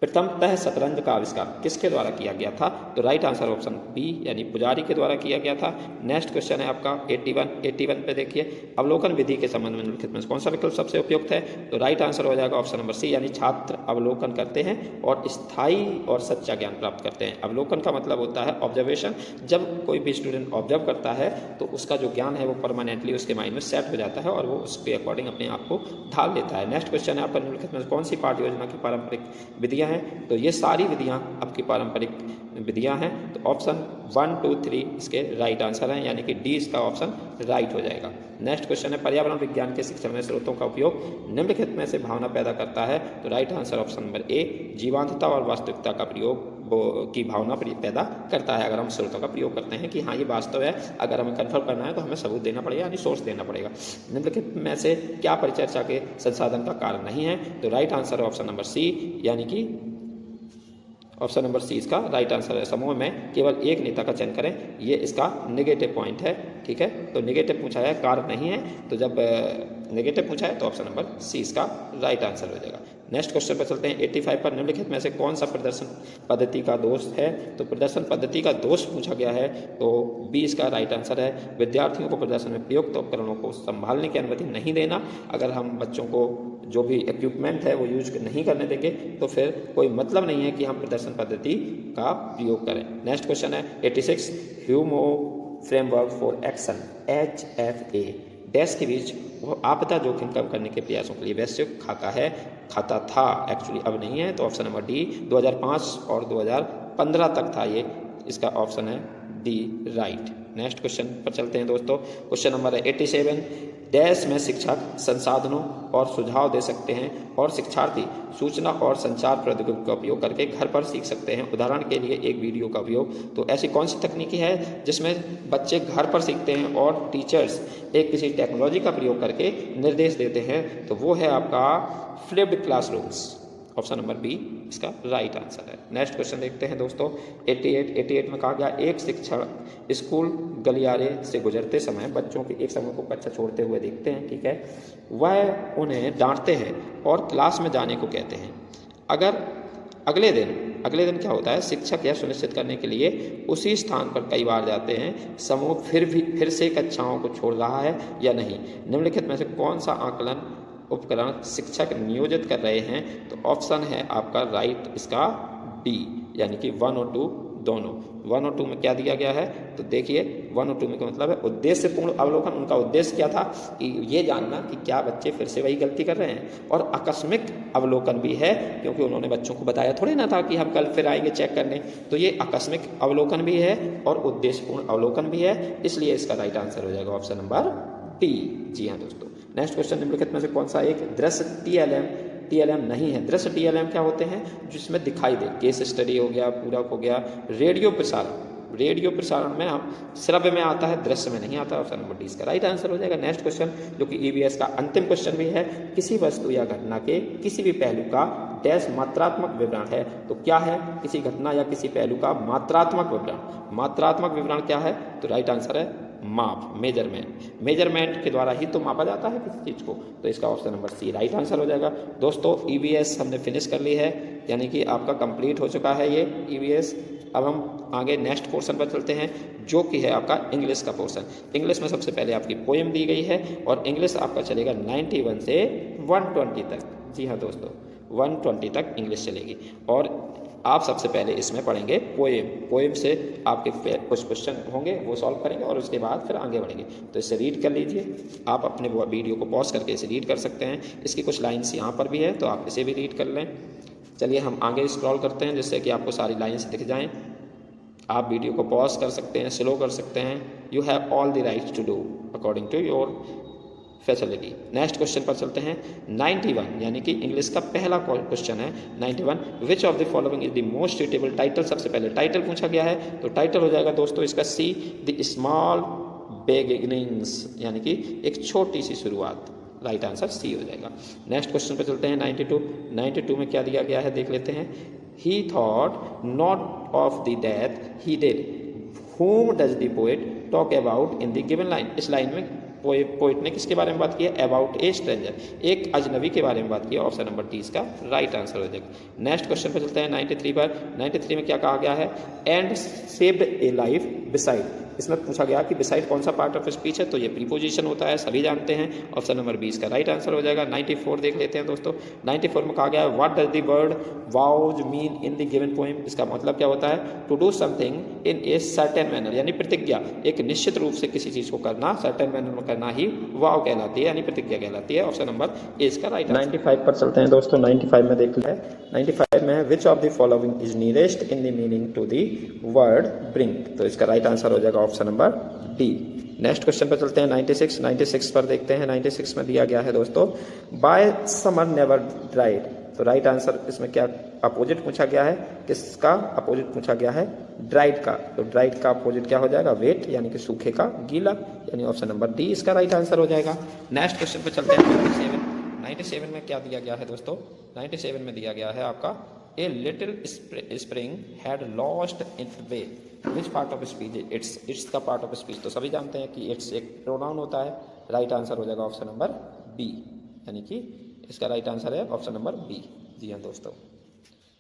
प्रथमतः शतरंज का आविष्कार किसके द्वारा किया गया था? तो राइट आंसर ऑप्शन बी, यानी पुजारी के द्वारा किया गया था। नेक्स्ट क्वेश्चन है आपका 81 पे देखिए। अवलोकन विधि के संबंध में निम्नलिखित में कौन सा विकल्प सबसे उपयुक्त है? तो राइट आंसर हो जाएगा ऑप्शन नंबर सी, यानी छात्र अवलोकन करते हैं और स्थायी और सच्चा ज्ञान प्राप्त करते हैं। अवलोकन का मतलब होता है ऑब्जर्वेशन। जब कोई भी स्टूडेंट ऑब्जर्व करता है तो उसका जो ज्ञान है वो परमानेंटली उसके माइंड में सेट हो जाता है और वो उसके अकॉर्डिंग अपने आप को ढाल लेता है। नेक्स्ट क्वेश्चन है आपका निम्नलिखित में कौन सी पाठ्य योजना की पारंपरिक विधियाँ हैं? तो ये सारी विधियां आपकी पारंपरिक विधियां हैं। तो ऑप्शन 1, 2, 3 इसके राइट आंसर हैं, यानी कि डी इसका ऑप्शन राइट हो जाएगा। नेक्स्ट क्वेश्चन है पर्यावरण विज्ञान के शिक्षण में स्रोतों का उपयोग निम्नलिखित में से भावना पैदा करता है? तो right answer option number A, जीवांतता और वास्तविकता का प्रयोग की भावना पैदा करता है। अगर हम स्रोतों का प्रयोग करते हैं कि हाँ ये वास्तव है, अगर हमें कन्फर्म करना है तो हमें सबूत देना पड़ेगा, यानी सोर्स देना पड़ेगा। निम्नलिखित में से क्या परिचर्चा के संसाधन का कारण नहीं है? तो right answer option number C, यानी कि ऑप्शन नंबर सी इसका राइट आंसर है। समूह में केवल एक नेता का चयन करें, ये इसका नेगेटिव पॉइंट है, ठीक है। तो नेगेटिव पूछा है, कारण नहीं है, तो जब नेगेटिव पूछा है तो ऑप्शन नंबर सी इसका राइट आंसर हो जाएगा। नेक्स्ट क्वेश्चन पर चलते हैं 85 पर। निम्नलिखित में से कौन सा प्रदर्शन पद्धति का दोष है? तो प्रदर्शन पद्धति का दोष पूछा गया है, तो बी इसका राइट आंसर है। विद्यार्थियों को प्रदर्शन में प्रयुक्त उपकरणों को संभालने की अनुमति नहीं देना। अगर हम बच्चों को जो भी इक्विपमेंट है वो यूज नहीं करने देंगे तो फिर कोई मतलब नहीं है कि हम प्रदर्शन पद्धति का प्रयोग करें। नेक्स्ट क्वेश्चन है 86। Hyogo framework for action HFA dash के बीच वो आपदा जोखिम कम करने के प्रयासों के लिए वैश्विक खाता था, एक्चुअली अब नहीं है। तो ऑप्शन नंबर डी 2005 और 2015 तक था, ये इसका ऑप्शन है डी राइट। नेक्स्ट क्वेश्चन पर चलते हैं दोस्तों। क्वेश्चन नंबर है 87। डैश में शिक्षक संसाधनों और सुझाव दे सकते हैं और शिक्षार्थी सूचना और संचार प्रौद्योगिकी का उपयोग करके घर पर सीख सकते हैं। उदाहरण के लिए एक वीडियो का उपयोग। तो ऐसी कौन सी तकनीकी है जिसमें बच्चे घर पर सीखते हैं और टीचर्स एक किसी टेक्नोलॉजी का प्रयोग करके निर्देश देते हैं? तो वो है आपका flipped classrooms, option number B इसका राइट आंसर है। नेक्स्ट क्वेश्चन देखते हैं दोस्तों 88 में कहा गया एक शिक्षक स्कूल गलियारे से गुजरते समय बच्चों के एक समूह को कक्षा छोड़ते हुए देखते हैं, ठीक है। वह उन्हें डांटते हैं और क्लास में जाने को कहते हैं। अगर अगले दिन क्या होता है, शिक्षक यह सुनिश्चित करने के लिए उसी स्थान पर कई बार जाते हैं, समूह फिर से कक्षाओं को छोड़ रहा है या नहीं? निम्नलिखित में से कौन सा आकलन उपकरण शिक्षक नियोजित कर रहे हैं? तो ऑप्शन है आपका राइट इसका डी, यानी कि 1 और 2 दोनों। 1 और 2 में क्या दिया गया है? तो देखिए 1 और 2 में क्या मतलब है, उद्देश्यपूर्ण अवलोकन। उनका उद्देश्य क्या था कि ये जानना कि क्या बच्चे फिर से वही गलती कर रहे हैं। और आकस्मिक अवलोकन भी है, क्योंकि उन्होंने बच्चों को बताया थोड़ी ना था कि हम कल फिर आएंगे चेक करने। तो ये आकस्मिक अवलोकन भी है और उद्देश्यपूर्ण अवलोकन भी है, इसलिए इसका राइट आंसर हो जाएगा ऑप्शन नंबर टी। जी हाँ दोस्तों। नेक्स्ट क्वेश्चन, निम्नलिखित में से कौन सा एक दृश्य टीएलएम नहीं है? दृश्य टीएलएम क्या होते हैं? जिसमें दिखाई दे, केस स्टडी हो गया, पूरक हो गया, रेडियो प्रसारण में हम श्रव्य में आता है, दृश्य में नहीं आता। ऑप्शन नंबर डी इसका राइट आंसर हो जाएगा। नेक्स्ट क्वेश्चन जो कि ईवीएस का अंतिम क्वेश्चन भी है, किसी वस्तु या घटना के किसी भी पहलू का डैश मात्रात्मक विवरण है। तो क्या है? किसी घटना या किसी पहलू का मात्रात्मक विवरण। मात्रात्मक विवरण क्या है? तो राइट आंसर है माप, मेजरमेंट के द्वारा ही तो मापा जाता है किसी चीज़ को। तो इसका option number C right answer हो जाएगा। दोस्तों ईवीएस हमने फिनिश कर ली है, यानी कि आपका कंप्लीट हो चुका है ये ईवीएस। अब हम आगे नेक्स्ट पोर्शन पर चलते हैं, जो कि है आपका इंग्लिश का पोर्शन। इंग्लिश में सबसे पहले आपकी पोएम दी गई है और इंग्लिश आपका चलेगा 91 से 120 तक। जी हाँ दोस्तों, 120 तक इंग्लिश चलेगी और आप सबसे पहले इसमें पढ़ेंगे पोएम से आपके कुछ क्वेश्चन होंगे, वो सॉल्व करेंगे और उसके बाद फिर आगे बढ़ेंगे। तो इसे रीड कर लीजिए, आप अपने वीडियो को पॉज करके इसे रीड कर सकते हैं। इसकी कुछ लाइन्स यहाँ पर भी है, तो आप इसे भी रीड कर लें। चलिए हम आगे स्क्रॉल करते हैं, जिससे कि आपको सारी लाइन्स दिख जाएँ। आप वीडियो को पॉज कर सकते हैं, स्लो कर सकते हैं। You have all the right to do according to your facility. Next question पर चलते हैं। 91 यानी कि इंग्लिश का पहला क्वेश्चन है 91, विच of the following is the most suitable title. सबसे पहले टाइटल पूछा गया है, तो टाइटल हो जाएगा दोस्तों इसका सी, द स्मॉल बिगिनिंग्स, यानी कि एक छोटी सी शुरुआत। राइट आंसर सी हो जाएगा। नेक्स्ट क्वेश्चन पर चलते हैं 92 में क्या दिया गया है देख लेते हैं। ही thought not of the death he did, whom does the poet talk about in the given line। इस लाइन में पोइट ने किसके बारे में बात की है? अबाउट ए स्ट्रेंजर, एक अजनबी के बारे में बात की है। ऑप्शन नंबर डी इसका राइट आंसर हो जाएगा। नेक्स्ट क्वेश्चन पर चलते हैं 93 पर। 93 में क्या कहा गया है? And saved A life beside. इसमें पूछा गया कि बिसाइड कौन सा पार्ट ऑफ स्पीच है? तो ये प्रीपोजिशन होता है, सभी जानते हैं। ऑप्शन नंबर बी इसका राइट आंसर हो जाएगा। 94 देख लेते हैं दोस्तों। 94 में कहा गया है what does the word vows mean in the given poem. इसका मतलब क्या होता है? To do something in a certain manner, यानी प्रतिज्ञा, एक निश्चित रूप से किसी चीज को करना, सर्टेन मैनर में करना ही वाव कहलाती है, यानी प्रतिज्ञा कहलाती है। ऑप्शन नंबर ए इसका राइट आंसर। 95 पर चलते हैं दोस्तों। 95 में देख लें। 95 में which of the following is nearest in the meaning to the word bring. तो इसका राइट आंसर हो जाएगा option number D. Next question पर चलते हैं 96 पर देखते हैं। 96 में दिया गया है दोस्तों बाय समर नेवर ड्राइड। तो राइट आंसर इसमें क्या अपोजिट पूछा गया है? किसका अपोजिट पूछा गया है? ड्राइड का। तो ड्राइड का अपोजिट क्या हो जाएगा? वेट, यानी कि सूखे का गीला, यानी ऑप्शन नंबर डी इसका राइट आंसर हो जाएगा। नेक्स्ट क्वेश्चन पर चलते हैं 97 में क्या दिया गया है दोस्तों? 97 में दिया गया है आपका a little spring had lost its way, which part of speech it's. It's का पार्ट ऑफ स्पीच तो सभी जानते हैं कि इट्स एक प्रोनाउन होता है। राइट आंसर हो जाएगा ऑप्शन नंबर बी, यानी कि इसका राइट आंसर है ऑप्शन नंबर बी। जी हाँ दोस्तों।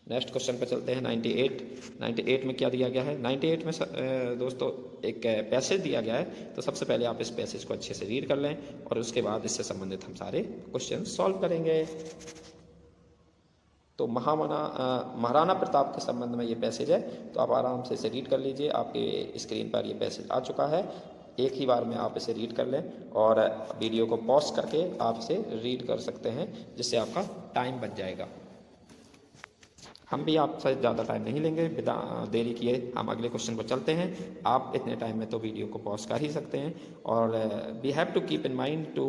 नेक्स्ट क्वेश्चन पर चलते हैं 98 में क्या दिया गया है? 98 में दोस्तों एक पैसेज दिया गया है, तो सबसे पहले आप इस पैसेज को अच्छे से रीड कर लें और उसके बाद इससे संबंधित हम सारे क्वेश्चन सॉल्व करेंगे। तो महाराणा प्रताप के संबंध में ये पैसेज है, तो आप आराम से इसे रीड कर लीजिए। आपके स्क्रीन पर ये पैसेज आ चुका है, एक ही बार में आप इसे रीड कर लें और वीडियो को पॉज करके आप इसे रीड कर सकते हैं, जिससे आपका टाइम बच जाएगा। हम भी आपसे ज़्यादा टाइम नहीं लेंगे, बिना देरी किए हम अगले क्वेश्चन पर चलते हैं। आप इतने टाइम में तो वीडियो को पॉज कर ही सकते हैं और we have to keep in mind to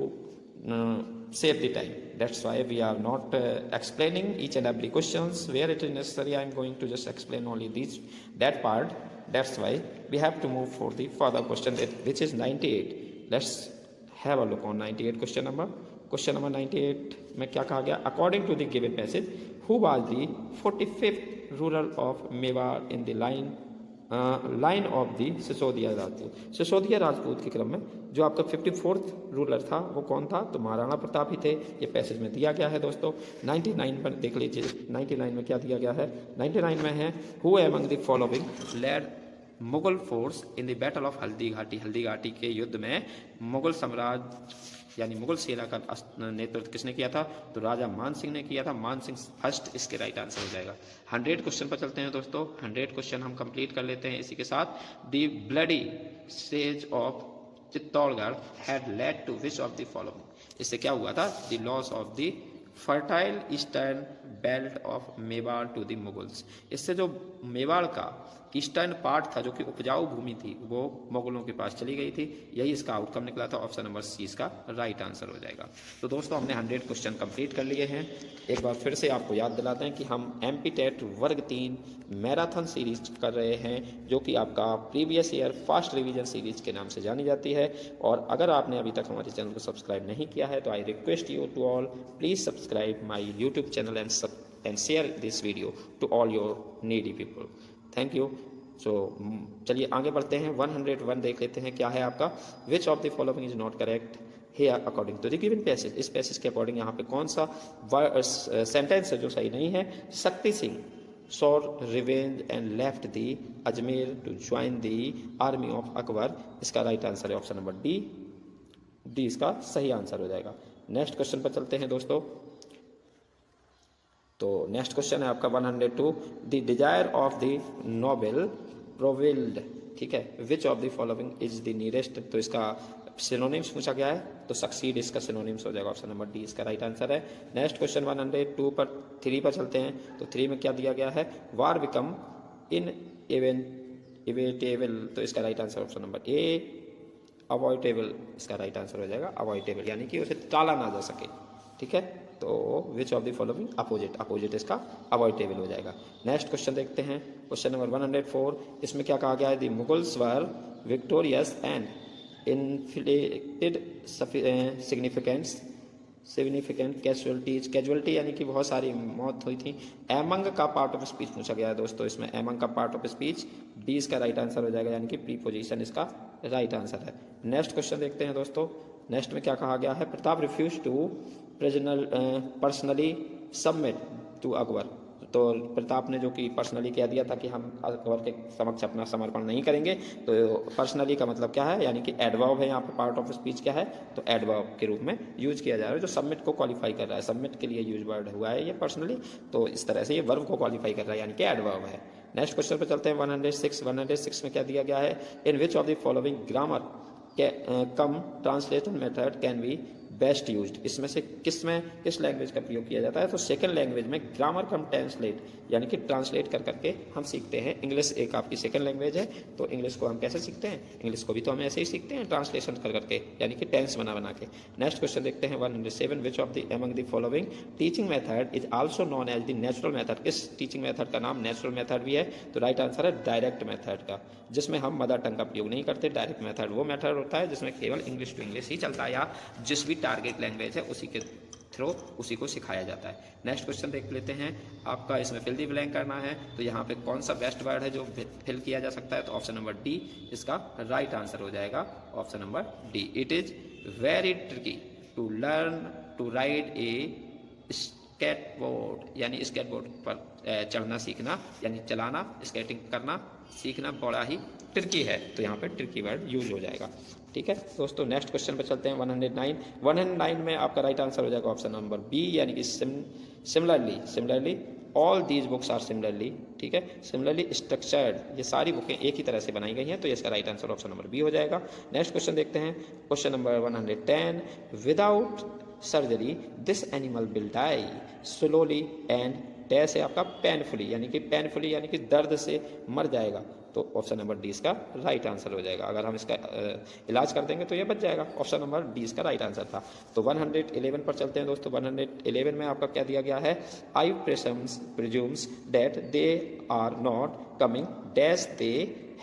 save the time. That's why we are not explaining each and every questions where it is necessary. I am going to just explain only that part. That's why we have to move for the further question, which is 98. Let's have a look on 98 question number. Question number 98 में क्या कहा गया? According to the given passage, who was the 45th ruler of Mewar in the line of the Sisodia Rajput. Sisodia Rajput के क्रम में जो आपका 54th ruler था वो कौन था? तो महाराणा प्रताप ही थे। ये पैसेज में दिया गया है दोस्तों। 99 पर देख लीजिए। 99 में क्या दिया गया है? 99 में है who among the following led Mughal force in the battle of Haldighati. Haldi Ghati के युद्ध में मुगल साम्राज्य यानी मुगल सेना का नेतृत्व किसने किया था? तो राजा मान सिंह ने किया था। मान सिंह फर्स्ट इसके राइट आंसर हो जाएगा। 100 क्वेश्चन पर चलते हैं दोस्तों। 100 क्वेश्चन हम कंप्लीट कर लेते हैं इसी के साथ। The bloody siege of Chittorgarh had led to which of the following. इससे क्या हुआ था? The loss of the fertile eastern belt of Mewar to the Mughals. इससे जो मेवाड़ का ईस्टर्न पार्ट था, जो कि उपजाऊ भूमि थी, वो मुगलों के पास चली गई थी। यही इसका आउटकम निकला था। ऑप्शन नंबर सी इसका राइट आंसर हो जाएगा। तो दोस्तों हमने 100 क्वेश्चन कंप्लीट कर लिए हैं। एक बार फिर से आपको याद दिलाते हैं कि हम एमपी टेट वर्ग 3 मैराथन सीरीज कर रहे हैं, जो कि आपका previous year fast revision series के नाम से जानी जाती है। और अगर आपने अभी तक हमारे चैनल को सब्सक्राइब नहीं किया है तो I request you to all please subscribe my YouTube channel and share this video to all your needy people. Thank you. So चलिए आगे बढ़ते हैं। 101 देख लेते हैं क्या है आपका। Which of the following is not correct here according to the given passage. इस पैसेज के अकॉर्डिंग यहाँ पे कौन सा सेंटेंस है जो सही नहीं है। Shakti Singh sought revenge and left the Ajmer to join the army of Akbar। इसका राइट आंसर है ऑप्शन नंबर डी। डी इसका सही आंसर हो जाएगा। नेक्स्ट क्वेश्चन पर चलते हैं दोस्तों। तो नेक्स्ट क्वेश्चन है आपका 102। The desire of the noble prevailed, ठीक है, which of the following is the nearest. तो इसका सिनोनिम्स पूछा गया है, तो सक्सीड इसका सिनोनिम्स हो जाएगा। ऑप्शन नंबर डी इसका राइट आंसर है। नेक्स्ट क्वेश्चन 102 पर 3 पर चलते हैं। तो 3 में क्या दिया गया है। वार बिकम इन इवेटेबल, तो इसका राइट आंसर ऑप्शन नंबर ए। अवॉइडेबल इसका राइट आंसर हो जाएगा। अवॉइडेबल यानी कि उसे टाला ना जा सके, ठीक है। तो विच of the following opposite, opposite इसका अवॉइडेबल हो जाएगा। नेक्स्ट क्वेश्चन देखते हैं। Question number 104। इसमें क्या कहा गया है। The Mughals were victorious and inflicted significant casualty यानी कि बहुत सारी मौत हुई थी। एमंग का पार्ट ऑफ स्पीच पूछा गया है दोस्तों। इसमें एमंग का पार्ट ऑफ स्पीच डी इसका राइट आंसर हो जाएगा, यानी कि प्रीपोजिशन इसका राइट आंसर है। नेक्स्ट क्वेश्चन देखते हैं दोस्तों। नेक्स्ट में क्या कहा गया है। Pratap refuse to personally submit to Akbar. तो प्रताप ने जो कि पर्सनली कह दिया था कि हम अकबर के समक्ष अपना समर्पण नहीं करेंगे। तो पर्सनली का मतलब क्या है, यानी कि एडवर्ब है। यहाँ पे पार्ट ऑफ स्पीच क्या है, तो एडवर्ब के रूप में यूज किया जा रहा है, जो सबमिट को क्वालिफाई कर रहा है। सबमिट के लिए यूज वर्ड हुआ है ये पर्सनली, तो इस तरह से ये वर्ब को क्वालिफाई कर रहा है, यानी कि एडवर्ब है। नेक्स्ट क्वेश्चन पर चलते हैं। 106 में क्या दिया गया है। In which of the following grammar cum translation method can be best used. इसमें से किस लैंग्वेज का प्रयोग किया जाता है। तो सेकंड लैंग्वेज में ग्रामर कम ट्रांसलेट, यानी कि ट्रांसलेट कर करके हम सीखते हैं। इंग्लिश एक आपकी सेकंड लैंग्वेज है, तो इंग्लिश को हम कैसे सीखते हैं। इंग्लिश को भी तो हम ऐसे ही सीखते हैं, ट्रांसलेशन कर करके, यानी कि टेंस बना बना के। नेक्स्ट क्वेश्चन देखते हैं 107। Which of the among the following teaching method is also known as the natural method. इस टीचिंग मेथड का नाम नेचुरल मेथड भी है। तो राइट आंसर है डायरेक्ट मेथड का, जिसमें हम मदर टंग का प्रयोग नहीं करते। डायरेक्ट मेथड वो मेथड होता है जिसमें केवल इंग्लिश टू इंग्लिश ही चलता है, या जिस भी टारगेट लैंग्वेज है उसी के थ्रू उसी को सिखाया जाता है। नेक्स्ट क्वेश्चन देख लेते हैं आपका। इसमें फिल द ब्लैंक करना है। तो यहाँ पे कौन सा बेस्ट वर्ड है जो फिल किया जा सकता है। तो ऑप्शन नंबर डी इसका राइट आंसर हो जाएगा। Option number D. It is very tricky to learn to ride a skateboard, यानी स्केटबोर्ड पर चढ़ना सीखना, यानी चलाना, स्केटिंग करना सीखना बड़ा ही ट्रिकी है। तो यहाँ पे ट्रिकी वर्ड यूज हो जाएगा, ठीक है दोस्तों। नेक्स्ट क्वेश्चन पर चलते हैं। 109 में आपका राइट आंसर हो जाएगा ऑप्शन नंबर बी, यानी कि similarly all these books are similarly, ठीक है, सिमिलरली स्ट्रक्चर्ड। ये सारी बुकें एक ही तरह से बनाई गई हैं, तो इसका right answer option number B हो जाएगा। नेक्स्ट क्वेश्चन देखते हैं। Question number 110। Without surgery this animal will die slowly and dash है आपका पेनफुली, यानी कि दर्द से मर जाएगा। तो ऑप्शन नंबर डी इसका राइट आंसर हो जाएगा। अगर हम इसका इलाज कर देंगे तो ये बच जाएगा। ऑप्शन नंबर डी इसका राइट आंसर था। तो 111 पर चलते हैं दोस्तों। 111 में आपका क्या दिया गया है। I presumes that they are not coming dash they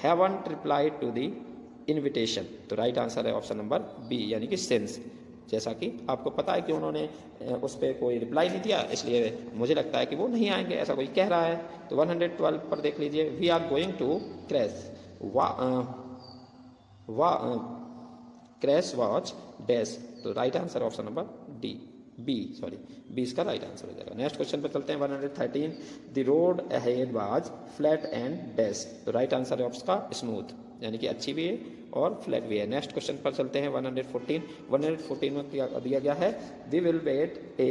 haven't replied to the invitation. तो राइट आंसर है ऑप्शन नंबर बी, यानी कि सिंस। जैसा कि आपको पता है कि उन्होंने उस पर कोई रिप्लाई नहीं दिया, इसलिए मुझे लगता है कि वो नहीं आएंगे, ऐसा कोई कह रहा है। तो 112 पर देख लीजिए। We are going to crash watch dash. तो right answer option number B इसका राइट आंसर हो जाएगा। नेक्स्ट क्वेश्चन पर चलते हैं। 113। The road ahead was flat and dash. तो राइट आंसर है उसका स्मूथ, यानी कि अच्छी भी है और फ्लैट भी है। नेक्स्ट क्वेश्चन पर चलते हैं। 114 में क्या दिया गया है। We will wait a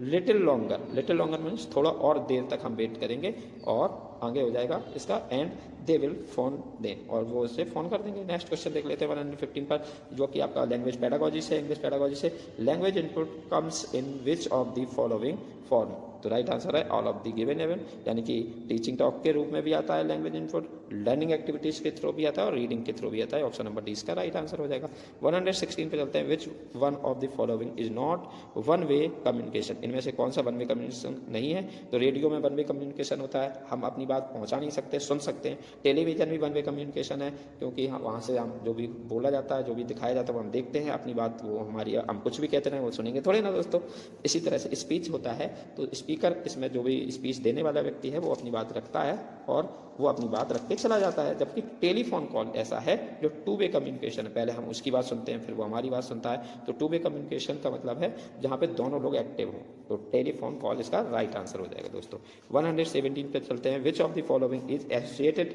little longer means थोड़ा और देर तक हम वेट करेंगे, और आगे हो जाएगा इसका and they will phone then, और वो उससे फ़ोन कर देंगे। नेक्स्ट क्वेश्चन देख लेते हैं 115 पर, जो कि आपका लैंग्वेज पेडागोजी से, इंग्लिश पेडागोजी से। Language input comes in which of the following form, तो राइट आंसर है all of the given even, यानी कि टीचिंग टॉक के रूप में भी आता है लैंग्वेज इनपुट, लर्निंग एक्टिविटीज़ के थ्रू भी आता है और रीडिंग के थ्रू भी आता है। ऑप्शन नंबर डी इसका राइट आंसर हो जाएगा। 116 पे चलते हैं, which one of the following is not one way communication, इनमें से कौन सा वन वे कम्युनिकेशन नहीं है? तो रेडियो में वन वे कम्युनिकेशन होता है, हम अपनी बात पहुंचा नहीं सकते, सुन सकते हैं। टेलीविजन भी वन वे कम्युनिकेशन है, क्योंकि वहाँ से हम जो भी बोला जाता है, जो भी दिखाया जाता है वो हम देखते हैं, अपनी बात वो हमारी, हम कुछ भी कहते हैं वो सुनेंगे थोड़े ना दोस्तों। इसी तरह से स्पीच होता है, तो स्पीकर, इसमें जो भी स्पीच देने वाला व्यक्ति है वो अपनी बात रखता है और वो अपनी बात रख के चला जाता है। जबकि टेलीफोन कॉल ऐसा है जो टू वे कम्युनिकेशन है, पहले हम उसकी बात सुनते हैं फिर वो हमारी बात सुनता है, तो टू वे कम्युनिकेशन का मतलब है जहाँ पे दोनों लोग एक्टिव हों, तो टेलीफोन कॉल इसका राइट आंसर हो जाएगा दोस्तों। 117 पे चलते हैं, विच of the following is associated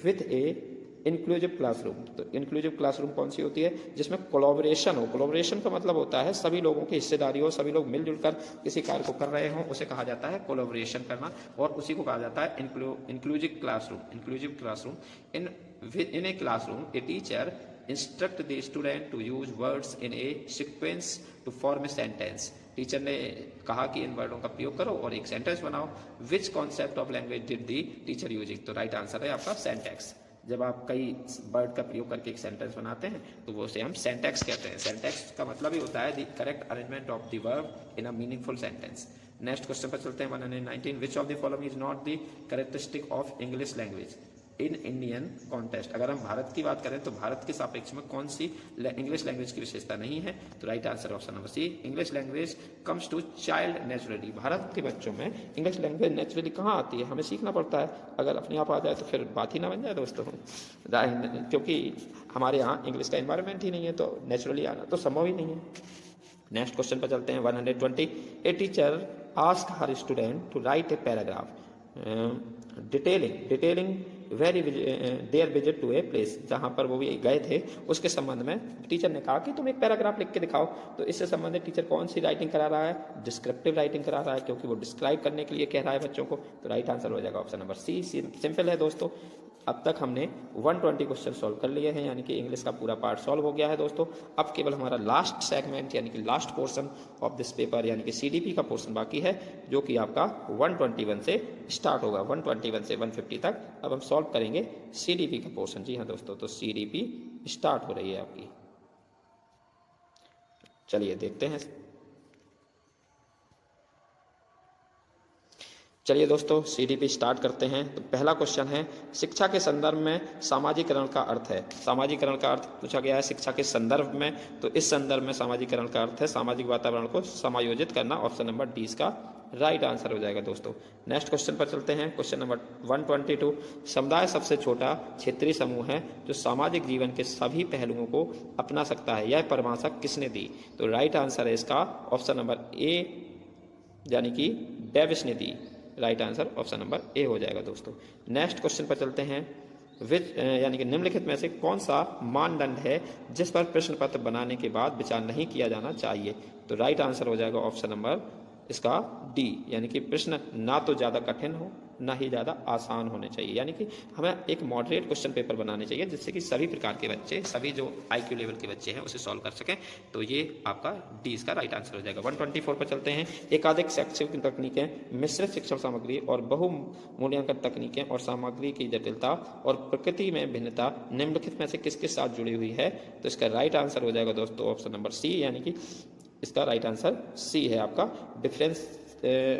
with A inclusive classroom, तो इंक्लूसिव क्लासरूम कौन सी होती है? जिसमें कोलैबोरेशन हो। कोलैबोरेशन का मतलब होता है सभी लोगों की हिस्सेदारी हो, सभी लोग मिलजुल कर किसी कार्य को कर रहे हों, उसे कहा जाता है कोलैबोरेशन करना, और उसी को कहा जाता है inclusive classroom. Inclusive classroom, in a classroom a teacher instruct the student to use words in a sequence to form a sentence, teacher ने कहा कि इन वर्डों का प्रयोग करो और एक सेंटेंस बनाओ। विच concept of language did the teacher using, तो राइट आंसर है आपका सेंटेक्स। जब आप कई वर्ड का प्रयोग करके एक सेंटेंस बनाते हैं तो वो उसे हम सेंटेक्स कहते हैं। सेंटेक्स का मतलब ही होता है the correct arrangement of the verb in a meaningful sentence. Next question पर चलते हैं 119, विच of the following is not the characteristic of English language in Indian contest, अगर हम भारत की बात करें तो भारत के सापेक्ष में कौन सी इंग्लिश लैंग्वेज की विशेषता नहीं है? तो right answer option number C, English language comes to child naturally. Bharat के बच्चों में इंग्लिश लैंग्वेज नेचुरली कहाँ आती है? हमें सीखना पड़ता है, अगर अपने आप आ जाए तो फिर बात ही ना बन जाए दोस्तों, क्योंकि हमारे यहाँ इंग्लिश का एनवायरनमेंट ही नहीं है, तो नेचुरली आना तो संभव ही नहीं है। नेक्स्ट क्वेश्चन पर चलते हैं 120, a teacher ask her student to write a paragraph detailing very their visit to a place, जहाँ पर वो भी गए थे उसके संबंध में टीचर ने कहा कि तुम एक पैराग्राफ लिख के दिखाओ। तो इससे संबंधित टीचर कौन सी राइटिंग करा रहा है? डिस्क्रिप्टिव राइटिंग करा रहा है, क्योंकि वो डिस्क्राइब करने के लिए कह रहा है बच्चों को, तो राइट आंसर हो जाएगा ऑप्शन नंबर सी। सिंपल है दोस्तों। अब तक हमने 120 क्वेश्चन सॉल्व कर लिए हैं, यानी कि इंग्लिश का पूरा पार्ट सॉल्व हो गया है दोस्तों। अब केवल हमारा लास्ट सेगमेंट यानी कि last portion of this paper यानी कि सीडीपी का पोर्शन बाकी है, जो कि आपका 121 से स्टार्ट होगा, 121 से 150 तक। अब हम सॉल्व करेंगे सीडीपी का पोर्शन। जी हाँ दोस्तों, तो सीडीपी स्टार्ट हो रही है आपकी। चलिए देखते हैं। चलिए दोस्तों सीडीपी स्टार्ट करते हैं। तो पहला क्वेश्चन है, शिक्षा के संदर्भ में सामाजिकरण का अर्थ है। सामाजिकरण का अर्थ पूछा गया है शिक्षा के संदर्भ में, तो इस संदर्भ में सामाजिकरण का अर्थ है सामाजिक वातावरण को समायोजित करना। ऑप्शन नंबर डी इसका राइट आंसर हो जाएगा दोस्तों। नेक्स्ट क्वेश्चन पर चलते हैं, क्वेश्चन नंबर 122, समुदाय सबसे छोटा क्षेत्रीय समूह है जो सामाजिक जीवन के सभी पहलुओं को अपना सकता है, यह परिभाषा किसने दी? तो राइट आंसर है इसका ऑप्शन नंबर ए यानी कि डेविस ने दी। Right answer option number A हो जाएगा दोस्तों। नेक्स्ट क्वेश्चन पर चलते हैं, विच यानी कि निम्नलिखित में से कौन सा मानदंड है जिस पर प्रश्न पत्र बनाने के बाद विचार नहीं किया जाना चाहिए? तो राइट आंसर हो जाएगा ऑप्शन नंबर इसका डी, यानी कि प्रश्न ना तो ज़्यादा कठिन हो ना ही ज़्यादा आसान होने चाहिए, यानी कि हमें एक मॉडरेट क्वेश्चन पेपर बनाने चाहिए जिससे कि सभी प्रकार के बच्चे, सभी जो IQ लेवल के बच्चे हैं उसे सॉल्व कर सकें। तो ये आपका डी इसका राइट आंसर हो जाएगा। 124 पर चलते हैं, एकाधिक शैक्षिक तकनीकें, मिश्रित शिक्षण सामग्री और बहुमूल्यांकन तकनीकें और सामग्री की जटिलता और प्रकृति में भिन्नता निम्नलिखित में से किसके साथ जुड़ी हुई है? तो इसका राइट आंसर हो जाएगा दोस्तों ऑप्शन नंबर सी, यानी कि इसका राइट आंसर सी है आपका।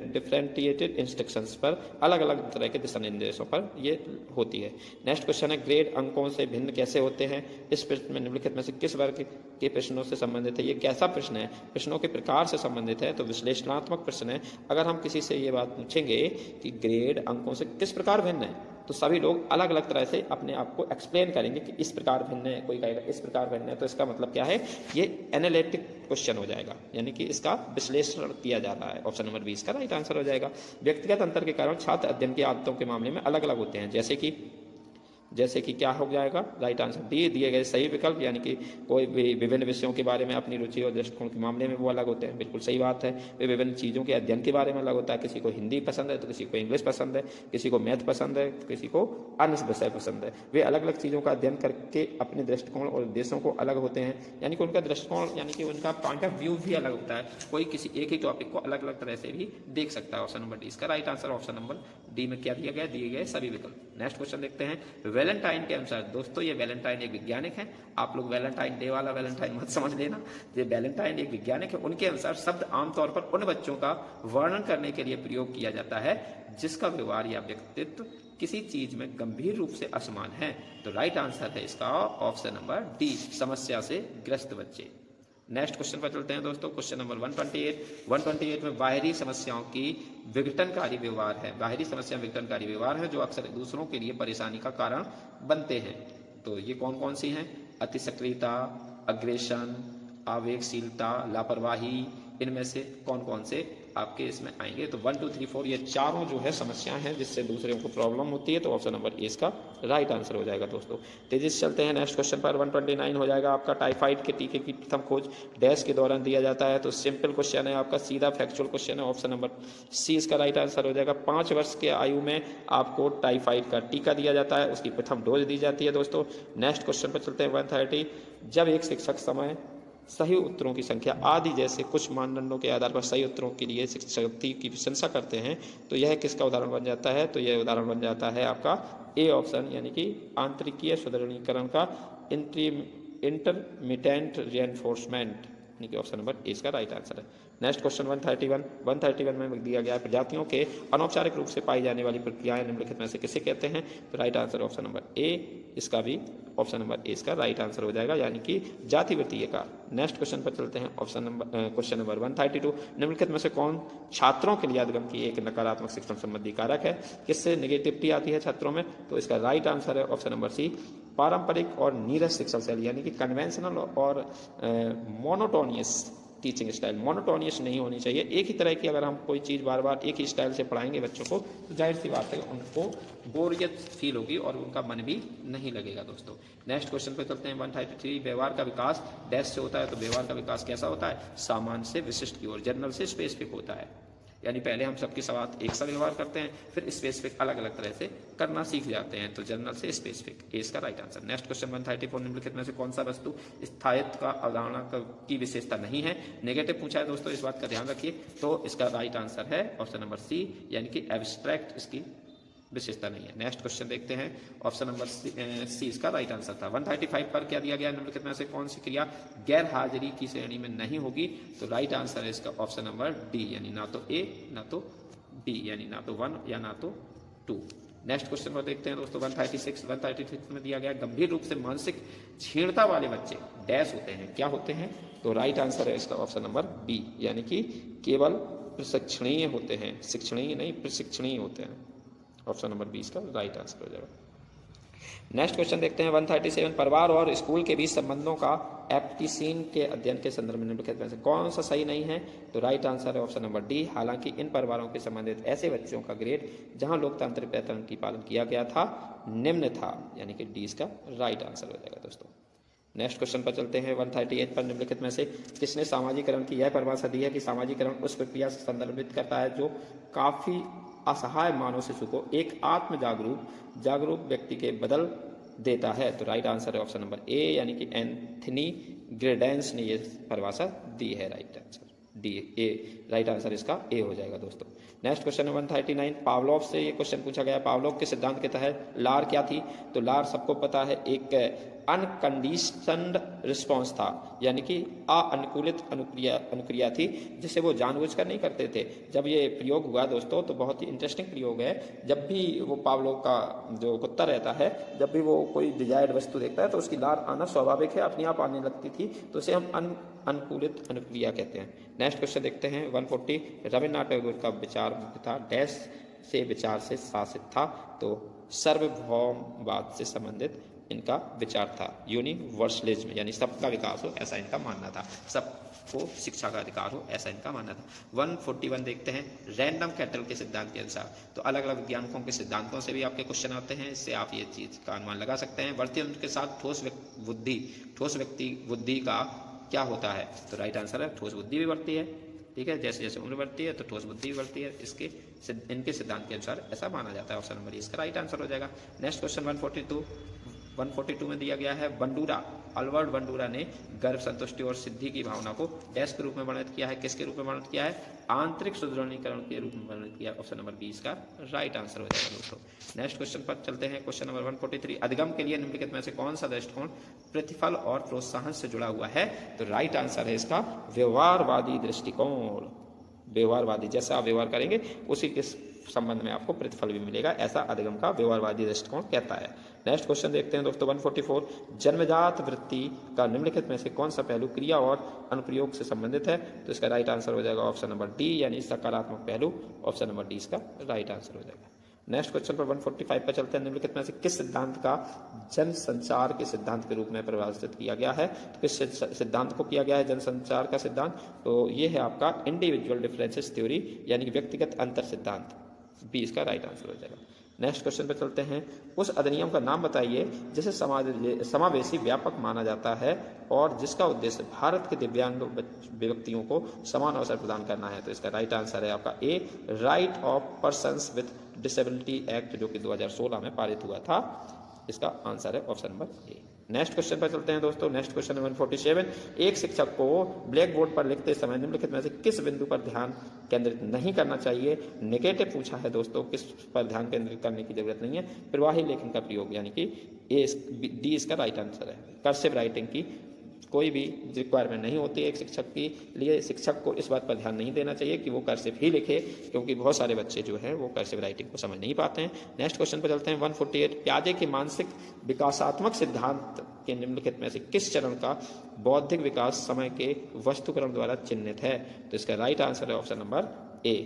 डिफरेंटिएटेड इंस्ट्रक्शंस पर, अलग अलग तरह के दिशा निर्देशों पर ये होती है। नेक्स्ट क्वेश्चन है, ग्रेड अंकों से भिन्न कैसे होते हैं? इस प्रश्न में निम्नलिखित में से किस वर्ग के प्रश्नों से संबंधित है? ये कैसा प्रश्न है? प्रश्नों के प्रकार से संबंधित है, तो विश्लेषणात्मक प्रश्न है। अगर हम किसी से ये बात पूछेंगे कि ग्रेड अंकों से किस प्रकार भिन्न है, तो सभी लोग अलग अलग तरह से अपने आप को एक्सप्लेन करेंगे कि इस प्रकार भिन्न है, कोई कहेगा इस प्रकार भिन्न है। तो इसका मतलब क्या है? ये एनालिटिक क्वेश्चन हो जाएगा, यानी कि इसका विश्लेषण किया जा रहा है। ऑप्शन नंबर 20 का राइट आंसर हो जाएगा। व्यक्तिगत अंतर के कारण छात्र अध्ययन की आदतों के मामले में अलग अलग होते हैं, जैसे कि जैसे कि क्या हो जाएगा राइट आंसर डी, दिए गए सही विकल्प, यानी कि कोई भी विभिन्न विषयों के बारे में अपनी रुचि और दृष्टिकोण के मामले में वो अलग होते हैं, बिल्कुल सही बात है। वे विभिन्न चीज़ों के अध्ययन के बारे में अलग होता है, किसी को हिंदी पसंद है तो किसी को इंग्लिश पसंद है, किसी को मैथ पसंद है तो किसी को अन्य विषय पसंद है। वे अलग अलग चीज़ों का अध्ययन करके अपने दृष्टिकोण और उद्देश्यों को अलग होते हैं, यानी कि उनका दृष्टिकोण यानी कि उनका पॉइंट ऑफ व्यू भी अलग होता है। कोई किसी एक ही टॉपिक को अलग अलग तरह से भी देख सकता है। ऑप्शन नंबर डी इसका right answer. Option number D में क्या दिया गया, दिए गए सभी विकल्प। नेक्स्ट क्वेश्चन देखते हैं। वैलेंटाइन के अनुसार, दोस्तों ये वैलेंटाइन एक वैज्ञानिक है, आप लोग वैलेंटाइन डे वाला वैलेंटाइन मत समझ लेना, ये वैलेंटाइन एक वैज्ञानिक है। उनके अनुसार शब्द आमतौर पर उन बच्चों का वर्णन करने के लिए प्रयोग किया जाता है जिसका व्यवहार या व्यक्तित्व किसी चीज में गंभीर रूप से असमान है। तो राइट आंसर है इसका ऑप्शन नंबर डी, समस्या से ग्रस्त बच्चे। नेक्स्ट क्वेश्चन पर चलते हैं दोस्तों। क्वेश्चन नंबर 128 में बाहरी समस्याओं की विघटनकारी व्यवहार है। बाहरी समस्या विघटनकारी व्यवहार है जो अक्सर दूसरों के लिए परेशानी का कारण बनते हैं। तो ये कौन कौन सी हैं? अतिसक्रियता, अग्रेशन, आवेगशीलता, लापरवाही, इनमें से कौन कौन से आपके इसमें आएंगे? तो 1 2 3 4 ये चारों जो है समस्याएं हैं जिससे दूसरे को प्रॉब्लम होती है। तो ऑप्शन नंबर ए इसका राइट आंसर हो जाएगा दोस्तों। तेजी से चलते हैं नेक्स्ट क्वेश्चन पर। 129 हो जाएगा आपका। टाइफाइड के टीके की प्रथम खोज डैश के दौरान दिया जाता है। तो सिंपल क्वेश्चन है आपका, सीधा फैक्चुअल क्वेश्चन है। ऑप्शन नंबर सी इसका राइट आंसर हो जाएगा। 5 वर्ष के आयु में आपको टाइफाइड का टीका दिया जाता है, उसकी प्रथम डोज दी जाती है दोस्तों। नेक्स्ट क्वेश्चन पर चलते हैं 130। जब एक शिक्षक समय सही उत्तरों की संख्या आदि जैसे कुछ मानदंडों के आधार पर सही उत्तरों के लिए शक्ति की प्रशंसा करते हैं तो यह किसका उदाहरण बन जाता है? तो यह उदाहरण बन जाता है आपका ए ऑप्शन, यानी कि आंतरिकीय सुदृढ़ीकरण का इंटरमिटेंट रिएंफोर्समेंट, यानी कि ऑप्शन नंबर ए इसका राइट आंसर है। नेक्स्ट क्वेश्चन 131 में दिया गया प्रजातियों के अनौपचारिक रूप से पाई जाने वाली प्रक्रियाएं निम्नलिखित में से किसे कहते हैं? तो राइट आंसर ऑप्शन नंबर ए, इसका भी ऑप्शन नंबर ए इसका राइट आंसर हो जाएगा, यानी कि जातिवृत्तीय का। नेक्स्ट क्वेश्चन पर चलते हैं। Question number 132। निम्नलिखित में से कौन छात्रों के लिए अधिगम की एक नकारात्मक शिक्षण संबंधी कारक है? किससे नेगेटिविटी आती है छात्रों में? तो इसका राइट आंसर है ऑप्शन नंबर सी, पारंपरिक और नीरस शिक्षण शैली, यानी कि कन्वेंशनल और मोनोटोनियस टीचिंग स्टाइल। मोनोटोनियस नहीं होनी चाहिए, एक ही तरह की अगर हम कोई चीज़ बार बार एक ही स्टाइल से पढ़ाएंगे बच्चों को तो जाहिर सी बात है उनको बोरियत फील होगी और उनका मन भी नहीं लगेगा दोस्तों। नेक्स्ट क्वेश्चन पे चलते हैं 133। व्यवहार का विकास डैश से होता है। तो व्यवहार का विकास कैसा होता है? सामान्य से विशिष्ट की ओर, जनरल से स्पेसिफिक होता है, यानी पहले हम सबके साथ एक सा व्यवहार करते हैं, फिर स्पेसिफिक अलग अलग तरह से करना सीख जाते हैं। तो जनरल से स्पेसिफिक, ए इसका राइट आंसर। Next question 134। निम्नलिखित में से कौन सा वस्तु स्थायित्व का अवधारणा की विशेषता नहीं है? नेगेटिव पूछा है दोस्तों, इस बात का ध्यान रखिए। तो इसका राइट आंसर है ऑप्शन नंबर सी, यानी कि एब्स्ट्रैक्ट इसकी विशेषता नहीं है। नेक्स्ट क्वेश्चन देखते हैं। ऑप्शन नंबर सी इसका राइट आंसर था। 135 पर क्या दिया गया? निम्नलिखित में से कौन सी क्रिया गैर हाजिरी की श्रेणी में नहीं होगी? तो राइट आंसर है इसका ऑप्शन नंबर डी, यानी ना तो ए ना तो डी, यानी ना तो 1 या ना तो 2। नेक्स्ट क्वेश्चन पर देखते हैं दोस्तों 136 में दिया गया गंभीर रूप से मानसिक क्षीणता वाले बच्चे डैश होते हैं, क्या होते हैं? तो राइट आंसर है इसका ऑप्शन नंबर बी, यानी कि केवल प्रशिक्षणीय होते हैं, शिक्षणीय नहीं प्रशिक्षणीय होते हैं। ऑप्शन नंबर 20 का राइट आंसर हो जाएगा। नेक्स्ट क्वेश्चन देखते हैं 137। परिवार और स्कूल के बीच संबंधों का एप्टीसीन के अध्ययन के संदर्भ में निम्नलिखित में से कौन सा सही नहीं है? तो राइट आंसर है ऑप्शन नंबर डी। हालांकि इन परिवारों के संबंधित ऐसे बच्चों का ग्रेड जहां लोकतांत्रिक पैटर्न की पालन किया गया था निम्न था, यानी कि डी इसका राइट आंसर हो जाएगा दोस्तों। नेक्स्ट क्वेश्चन पर चलते हैं 138 पर। निम्नलिखित में से किसने सामाजिकरण की यह परिभाषा दी है कि सामाजिकरण उस प्रक्रिया से संदर्भित करता है जो काफी असहाय मानव शिशु को एक आत्म जागरूक व्यक्ति के बदल देता है? तो राइट आंसर है ऑप्शन नंबर ए, यानी कि एंथनी ग्रेडेंस ने यह परिभाषा दी है। राइट आंसर डी, ए राइट आंसर इसका ए हो जाएगा दोस्तों। Next question 139। पावलोव से ये क्वेश्चन पूछा गया। पावलोव के सिद्धांत के तहत लार क्या थी? तो लार सबको पता है एक अनकंडीशनड रिस्पॉन्स था, यानी कि अअनुकूलित अनुक्रिया थी जिसे वो जानबूझकर नहीं करते थे। जब ये प्रयोग हुआ दोस्तों तो बहुत ही इंटरेस्टिंग प्रयोग है। जब भी वो पावलोव का जो कुत्ता रहता है, जब भी वो कोई डिजायर्ड वस्तु देखता है तो उसकी लार आना स्वाभाविक है, अपने आप आने लगती थी, तो उसे हम अनुकूलित अनुक्रिया कहते हैं। नेक्स्ट क्वेश्चन देखते हैं 140। रविन्द्रनाथ टैगोर का विचार था डैश से विचार से शासित था? तो सार्वभौमवाद से संबंधित इनका विचार था। यूनिवर्सलिज्म यानी सबका विकास हो, ऐसा इनका मानना था। सबको शिक्षा का अधिकार हो, ऐसा इनका मानना था। 141 देखते हैं, रैंडम कैटल के सिद्धांत के अनुसार। तो अलग अलग वैज्ञानिकों के सिद्धांतों से भी आपके क्वेश्चन आते हैं, इससे आप ये चीज़ का अनुमान लगा सकते हैं। बढ़ती उम्र के साथ ठोस व्यक्ति बुद्धि का क्या होता है? तो राइट आंसर है ठोस बुद्धि भी बढ़ती है। ठीक है, जैसे जैसे उम्र बढ़ती है तो ठोस बुद्धि भी बढ़ती है, इनके सिद्धांत के अनुसार ऐसा माना जाता है। ऑप्शन नंबर इसका राइट आंसर हो जाएगा। नेक्स्ट क्वेश्चन 142 में दिया गया है, अल्बर्ट बंडूरा ने गर्व, संतुष्टि और सिद्धि की भावना को डैश के रूप में वर्णित किया है? किसके रूप में वर्णित किया है? आंतरिक सुदृढ़ीकरण के रूप में वर्णित किया। ऑप्शन नंबर 20 का राइट आंसर हो जाएगा दोस्तों। नेक्स्ट क्वेश्चन पर चलते हैं। क्वेश्चन नंबर 143, अधिगम के लिए निम्नलिखित में से कौन सा दृष्टिकोण प्रतिफल और प्रोत्साहन से जुड़ा हुआ है? तो राइट आंसर है इसका व्यवहारवादी दृष्टिकोण। व्यवहारवादी, जैसा आप व्यवहार करेंगे उसी के संबंध में आपको प्रतिफल भी मिलेगा, ऐसा अधिगम का व्यवहारवादी दृष्टिकोण कहता है। नेक्स्ट क्वेश्चन देखते हैं दोस्तों 144, जन्मजात वृत्ति का निम्नलिखित में से कौन सा पहलू क्रिया और अनुप्रयोग से संबंधित है? तो इसका राइट आंसर हो जाएगा ऑप्शन नंबर डी, यानी सकारात्मक पहलू। ऑप्शन नंबर डी इसका राइट आंसर हो जाएगा। नेक्स्ट क्वेश्चन पर 145 पर चलते हैं। निम्नलिखित में से किस सिद्धांत का जनसंचार के सिद्धांत के रूप में परिभाषित किया गया है? तो किस सिद्धांत को किया गया है जनसंचार का सिद्धांत? तो ये है आपका इंडिविजुअल डिफरेंसेस थ्योरी, यानी कि व्यक्तिगत अंतर सिद्धांत। बी इसका राइट आंसर हो जाएगा। नेक्स्ट क्वेश्चन पर चलते हैं। उस अधिनियम का नाम बताइए जिसे समावेशी व्यापक माना जाता है और जिसका उद्देश्य भारत के दिव्यांग व्यक्तियों को समान अवसर प्रदान करना है। तो इसका राइट आंसर है आपका A, right of persons with disability act, जो कि 2016 में पारित हुआ था। इसका आंसर है ऑप्शन नंबर ए। नेक्स्ट क्वेश्चन पर चलते हैं दोस्तों। नेक्स्ट क्वेश्चन नंबर 147, एक शिक्षक को ब्लैक बोर्ड पर लिखते समय निम्नलिखित में से किस बिंदु पर ध्यान केंद्रित नहीं करना चाहिए? नेगेटिव पूछा है दोस्तों, किस पर ध्यान केंद्रित करने की जरूरत नहीं है? प्रवाही लेखन का प्रयोग, यानी कि डी इसका राइट आंसर है। कर्सिव राइटिंग की कोई भी रिक्वायरमेंट नहीं होती है एक शिक्षक के लिए। शिक्षक को इस बात पर ध्यान नहीं देना चाहिए कि वो कर्सिव ही लिखे, क्योंकि बहुत सारे बच्चे जो हैं वो कर्सिव राइटिंग को समझ नहीं पाते हैं। नेक्स्ट क्वेश्चन पर चलते हैं 148, प्याजे के मानसिक विकासात्मक सिद्धांत के निम्नलिखित में से किस चरण का बौद्धिक विकास समय के वस्तुक्रम द्वारा चिन्हित है? तो इसका राइट आंसर है ऑप्शन नंबर ए,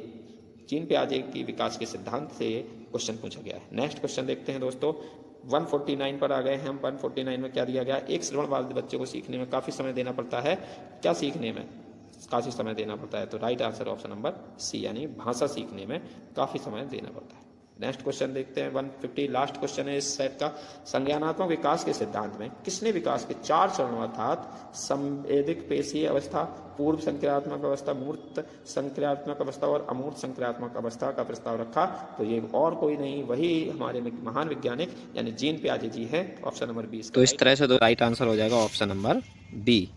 जीन पियाजे की विकास के सिद्धांत से क्वेश्चन पूछा गया है। नेक्स्ट क्वेश्चन देखते हैं दोस्तों, 149 पर आ गए हैं हम। 149 में क्या दिया गया? एक श्रवण वाले बच्चे को सीखने में काफ़ी समय देना पड़ता है। क्या सीखने में काफ़ी समय देना पड़ता है? तो right answer option number C, यानी भाषा सीखने में काफ़ी समय देना पड़ता है। नेक्स्ट क्वेश्चन देखते हैं 150, लास्ट क्वेश्चन है इस सेट का। संज्ञानात्मक विकास के सिद्धांत में किसने विकास के 4 चरणों अर्थात संवेदिक पेशीय अवस्था, पूर्व संक्रियात्मक अवस्था, मूर्त संक्रियात्मक अवस्था और अमूर्त संक्रियात्मक अवस्था का प्रस्ताव रखा? तो ये और कोई नहीं, वही हमारे महान वैज्ञानिक यानी जीन पियाजे जी हैं। Option number 20। तो इस तरह से राइट आंसर हो जाएगा ऑप्शन नंबर बी।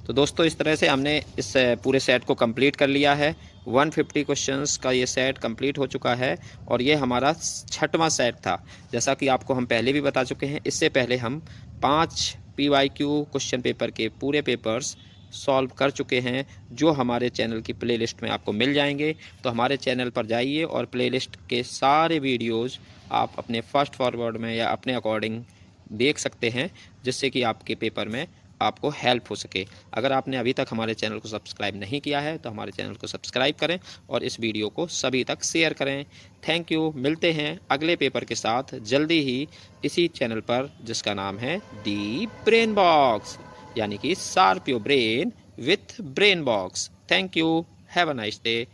तो दोस्तों इस तरह से हमने इस पूरे सेट को कंप्लीट कर लिया है। 150 क्वेश्चंस का ये सेट कंप्लीट हो चुका है और ये हमारा 6वां सेट था। जैसा कि आपको हम पहले भी बता चुके हैं, इससे पहले हम 5 PYQ क्वेश्चन पेपर के पूरे पेपर्स सॉल्व कर चुके हैं, जो हमारे चैनल की प्लेलिस्ट में आपको मिल जाएंगे। तो हमारे चैनल पर जाइए और प्लेलिस्ट के सारे वीडियोज़ आप अपने फास्ट फॉरवर्ड में या अपने अकॉर्डिंग देख सकते हैं, जिससे कि आपके पेपर में आपको हेल्प हो सके। अगर आपने अभी तक हमारे चैनल को सब्सक्राइब नहीं किया है तो हमारे चैनल को सब्सक्राइब करें और इस वीडियो को सभी तक शेयर करें। Thank you. मिलते हैं अगले पेपर के साथ जल्दी ही इसी चैनल पर, जिसका नाम है दी ब्रेन बॉक्स, यानी कि sharp your brain with brain box. Thank you. Have a nice day.